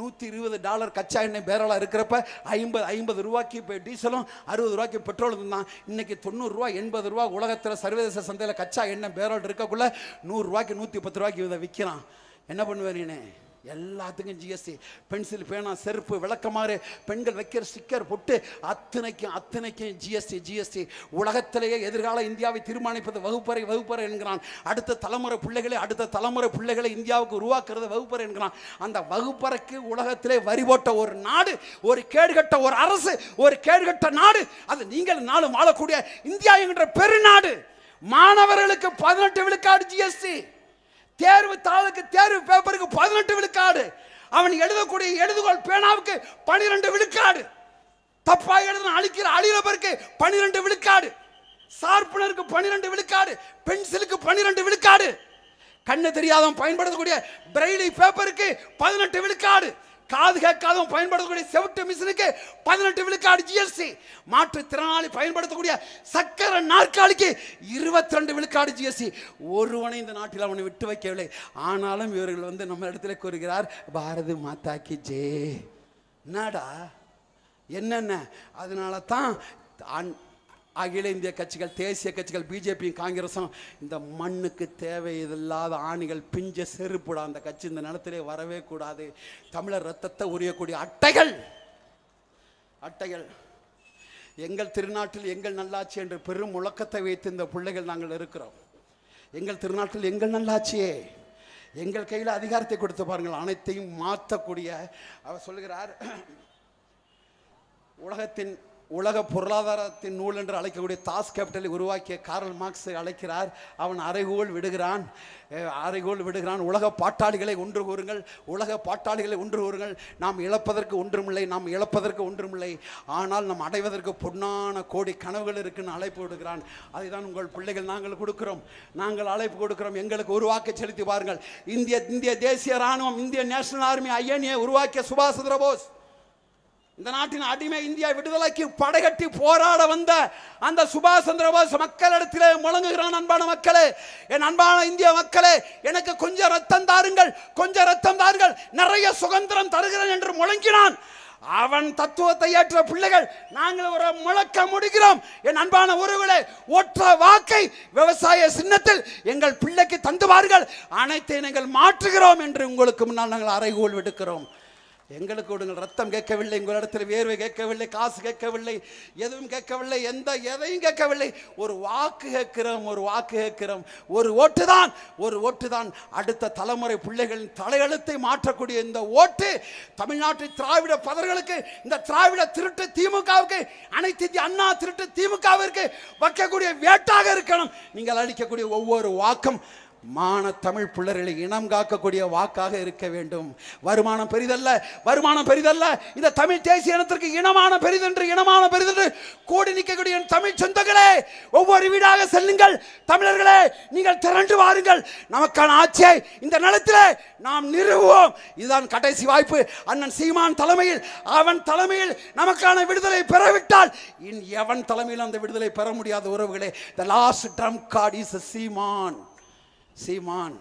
120 கச்சா எண்ணெய் பேரலாக இருக்கிறப்ப 50 ரூபாய்க்கு இப்போ டீசலும் 60 ரூபாய்க்கு பெட்ரோலும் தான். இன்னைக்கு 90 ரூபா 80 ரூபா உலகத்தில் சர்வதேச சந்தையில் கச்சா எண்ணெய் பேரல் இருக்கக்குள்ள 100 ரூபாய்க்கு 110 ரூபாய்க்கு இதை விற்கிறான். என்ன பண்ணுவேன் நீ? எல்லாத்துக்கும் ஜிஎஸ்டி. பென்சில், பேனா, செருப்பு, விளக்கமாறு, பெண்கள் வைக்கிற ஸ்டிக்கர் பொட்டு அத்தனைக்கும் ஜிஎஸ்டி. உலகத்திலேயே எதிர்கால இந்தியாவை தீர்மானிப்பது வகுப்பறை என்கிறான். அடுத்த தலைமுறை பிள்ளைகளை இந்தியாவுக்கு உருவாக்குறது வகுப்பறை என்கிறான். அந்த வகுப்பறைக்கு உலகத்திலே வரி போட்ட ஒரு நாடு, ஒரு கேடுகட்ட ஒரு அரசு, ஒரு கேடுகட்ட நாடு, அது நீங்கள் நாளும் வாழக்கூடிய இந்தியா என்கிற பெருநாடு. மாணவர்களுக்கு 18 விழுக்காடு ஜிஎஸ்டி. தேர்வு தாளுக்கு, தேர்வு பேப்பருக்கு 18 விழுக்காடு. அவன் எழுதக்கூடிய எழுதுகோள் பேனாவுக்கு 12 விழுக்காடு. தப்பா எழுதின அழிகிறபருக்கு 12 விழுக்காடு. ஷார்ப்னருக்கு 12 விழுக்காடு. பென்சிலுக்கு 12 விழுக்காடு. கண்ணு தெரியாதவன் பயன்படுத்தக்கூடிய பிரெய்லி பேப்பருக்கு 18 விழுக்காடு. காது கேட்காதவன் பயன்படுத்தக்கூடிய செவிட்டு மிஷினுக்கு 18 விழுக்காடு ஜிஎஸ்டி. மாற்றுத்திறனாளி பயன்படுத்தக்கூடிய சக்கர நாற்காலிக்கு 22 விழுக்காடு ஜிஎஸ்டி. ஒருவனை இந்த நாட்டில் அவனை விட்டு வைக்கவில்லை. ஆனாலும் இவர்கள் நம்ம இடத்துல கூறுகிறார், பாரத மாதா கி ஜெய். என்னடா என்னென்ன? அதனால தான் அகில இந்திய கட்சிகள், தேசிய கட்சிகள், பிஜேபியும் காங்கிரஸும் இந்த மண்ணுக்கு தேவையில்லாத ஆணிகள், பிஞ்ச செருப்புடா. அந்த கட்சி இந்த நிலத்திலே வரவே கூடாது. தமிழர் ரத்தத்தை உரியக்கூடிய அட்டைகள் எங்கள் திருநாட்டில் எங்கள் நல்லாட்சி என்று பெரும் முழக்கத்தை வைத்து இந்த பிள்ளைகள் நாங்கள் இருக்கிறோம். எங்கள் திருநாட்டில் எங்கள் நல்லாட்சியே, எங்கள் கையில் அதிகாரத்தை கொடுத்து பாருங்கள், அனைத்தையும் மாற்றக்கூடிய. அவர் சொல்லுகிறார், உலக பொருளாதாரத்தின் நூல் என்று அழைக்கக்கூடிய தாஸ் கேபிட்டலை உருவாக்கிய கார்ல் மார்க்ஸை அழைக்கிறார். அவன் அறைகோல் விடுகிறான். உலக பாட்டாளிகளை ஒன்று கூறுங்கள். நாம் இழப்பதற்கு ஒன்றுமில்லை, ஆனால் நாம் அடைவதற்கு பொன்னான கோடி கனவுகள் இருக்குன்னு அழைப்பு விடுகிறான். அதுதான் உங்கள் பிள்ளைகள் நாங்கள் அழைப்பு கொடுக்கிறோம். எங்களுக்கு ஒரு வாக்கு செலுத்தி பாருங்கள். இந்திய தேசிய ராணுவம், இந்திய நேஷனல் ஆர்மி ஐஎன்ஏ உருவாக்கிய சுபாஷ் சந்திர போஸ், இந்த நாட்டின் அடிமை இந்தியா விடுதலைக்கு படைகட்டி போராட வந்த அந்த சுபாஷ் சந்திர போஸ் மக்களிடத்திலே முழங்குகிறான். அன்பான மக்களே, என் அன்பான இந்திய மக்களே, எனக்கு கொஞ்சம் ரத்தம் தாருங்கள், நிறைய சுதந்திரம் தருகிறேன் என்று முழங்கினான். அவன் தத்துவத்தை ஏற்ற பிள்ளைகள் நாங்கள் ஒரு முழக்க முடிகிறோம். என் அன்பான உறவுகளே, ஒற்ற வாக்கை விவசாய சின்னத்தில் எங்கள் பிள்ளைக்கு தந்துவார்கள், அனைத்தையும் நாங்கள் மாற்றுகிறோம் என்று உங்களுக்கு முன்னால் நாங்கள் அறைகோல் விடுக்கிறோம். எங்களுக்கு கொடுங்கள். ரத்தம் கேட்கவில்லை, உங்களிடத்தில் வேர்வை கேட்கவில்லை, காசு கேட்கவில்லை, எதுவும் கேட்கவில்லை, எதையும் கேட்கவில்லை. ஒரு வாக்கு கேட்கிறோம். ஒரு ஓட்டு தான் அடுத்த தலைமுறை பிள்ளைகளின் தலையெழுத்தை மாற்றக்கூடிய இந்த ஓட்டு தமிழ்நாட்டில் திராவிட பதர்களுக்கு, இந்த திராவிட திருட்டு திமுகவுக்கு, அனைத்து இந்திய அண்ணா திருட்டு திமுகவிற்கு வைக்கக்கூடிய வேட்டாக இருக்கணும். நீங்கள் அளிக்கக்கூடிய ஒவ்வொரு வாக்கும் மான தமிழ் பிள்ளைகளை இனம் காக்கக்கூடிய வாக்காக இருக்க வேண்டும். வருமானம் பெரிதல்ல. இந்த தமிழ் தேசிய இனத்திற்கு இனமான பெரிதென்று கூடி நிற்கக்கூடிய தமிழ் சொந்தங்களே, ஒவ்வொரு வீடாக செல்லுங்கள். தமிழர்களே, நீங்கள் திரண்டு வாருங்கள். நமக்கான ஆட்சியை இந்த நிலத்திலே நாம் நிறுவுவோம். இதுதான் கடைசி வாய்ப்பு. அண்ணன் சீமான் தலைமையில், அவன் தலைமையில் நமக்கான விடுதலை பெறவிட்டால் இனி எவன் தலைமையில் அந்த விடுதலை பெற முடியாத உறவுகளே. The last trump card is சீமான்.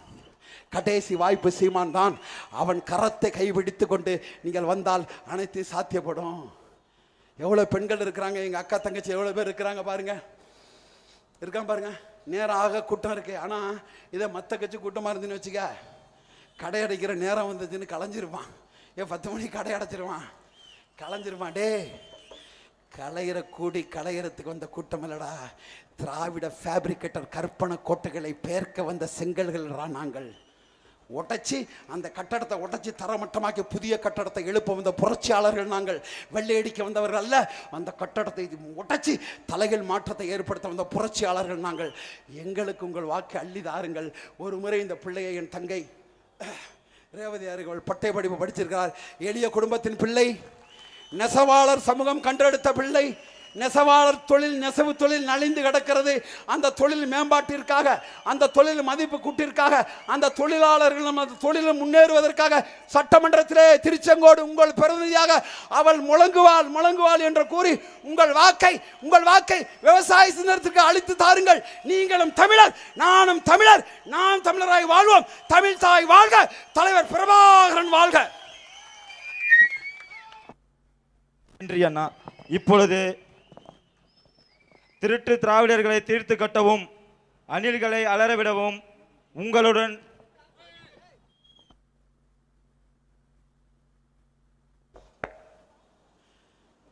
கடைசி வாய்ப்பு சீமான் தான். அவன் கரத்தை கைபிடித்து கொண்டு நீங்கள் வந்தால் அனைத்து சாத்தியப்படும். எவ்வளோ பெண்கள் இருக்கிறாங்க, எங்கள் அக்கா தங்கச்சி எவ்வளோ பேர் இருக்கிறாங்க பாருங்க. நேரம் ஆக கூட்டம் இருக்கு. ஆனால் இதை மற்ற கட்சி கூட்டமாக இருந்துன்னு வச்சுக்க, கடை அடைக்கிற நேரம் வந்ததுன்னு களைஞ்சிருப்பான். 10 மணிக்கு கடை களைஞ்சிருப்பான். டே, களையறதுக்கு வந்த கூட்டம் இல்லடா, திராவிட ஃபேப்ரிகேட்டர் கற்பனை கோட்டைகளை பேர்க்க வந்த செங்கல்கள் நாங்கள். உடைச்சி அந்த கட்டடத்தை உடைச்சி தரமட்டமாக்கி புதிய கட்டடத்தை எழுப்ப வந்த புரட்சியாளர்கள் நாங்கள். வெள்ளையடிக்க வந்தவர்கள் அல்ல, அந்த கட்டடத்தை உடைச்சி தலைகள் மாற்றத்தை ஏற்படுத்த வந்த புரட்சியாளர்கள் நாங்கள். எங்களுக்கு உங்கள் வாக்கு அள்ளி தாருங்கள். ஒரு முறை இந்த பிள்ளையை என் தங்கை ரேவதி அவர்கள் பட்டை படிப்பு படிச்சிருக்கிறார். எளிய குடும்பத்தின் பிள்ளை, நெசவாளர் சமூகம் கண்டெடுத்த பிள்ளை, நெசவாளர் தொழில், நெசவு தொழில் நலிந்து கிடக்கிறது. அந்த தொழில் மேம்பாட்டிற்காக, அந்த தொழில் மதிப்பு கூட்டிற்காக, அந்த தொழிலாளர்கள் அந்த தொழில் முன்னேறுவதற்காக சட்டமன்றத்திலே திருச்செங்கோடு உங்கள் பிரதிநிதியாக அவள் முழங்குவாள் முழங்குவாள் என்று கூறி உங்கள் வாக்கை விவசாய சின்னத்திற்கு அளித்து தாருங்கள். நீங்களும் தமிழர், நானும் தமிழர், நாம் தமிழராய் வாழ்வோம். தமிழ் தாய் வாழ்க, தலைவர் பிரபாகரன் வாழ்க. நன்றி அண்ணா. இப்பொழுது திருட்டு திராவிடர்களை தீர்த்து கட்டவும், அணில்களை அலறவிடவும் உங்களுடன்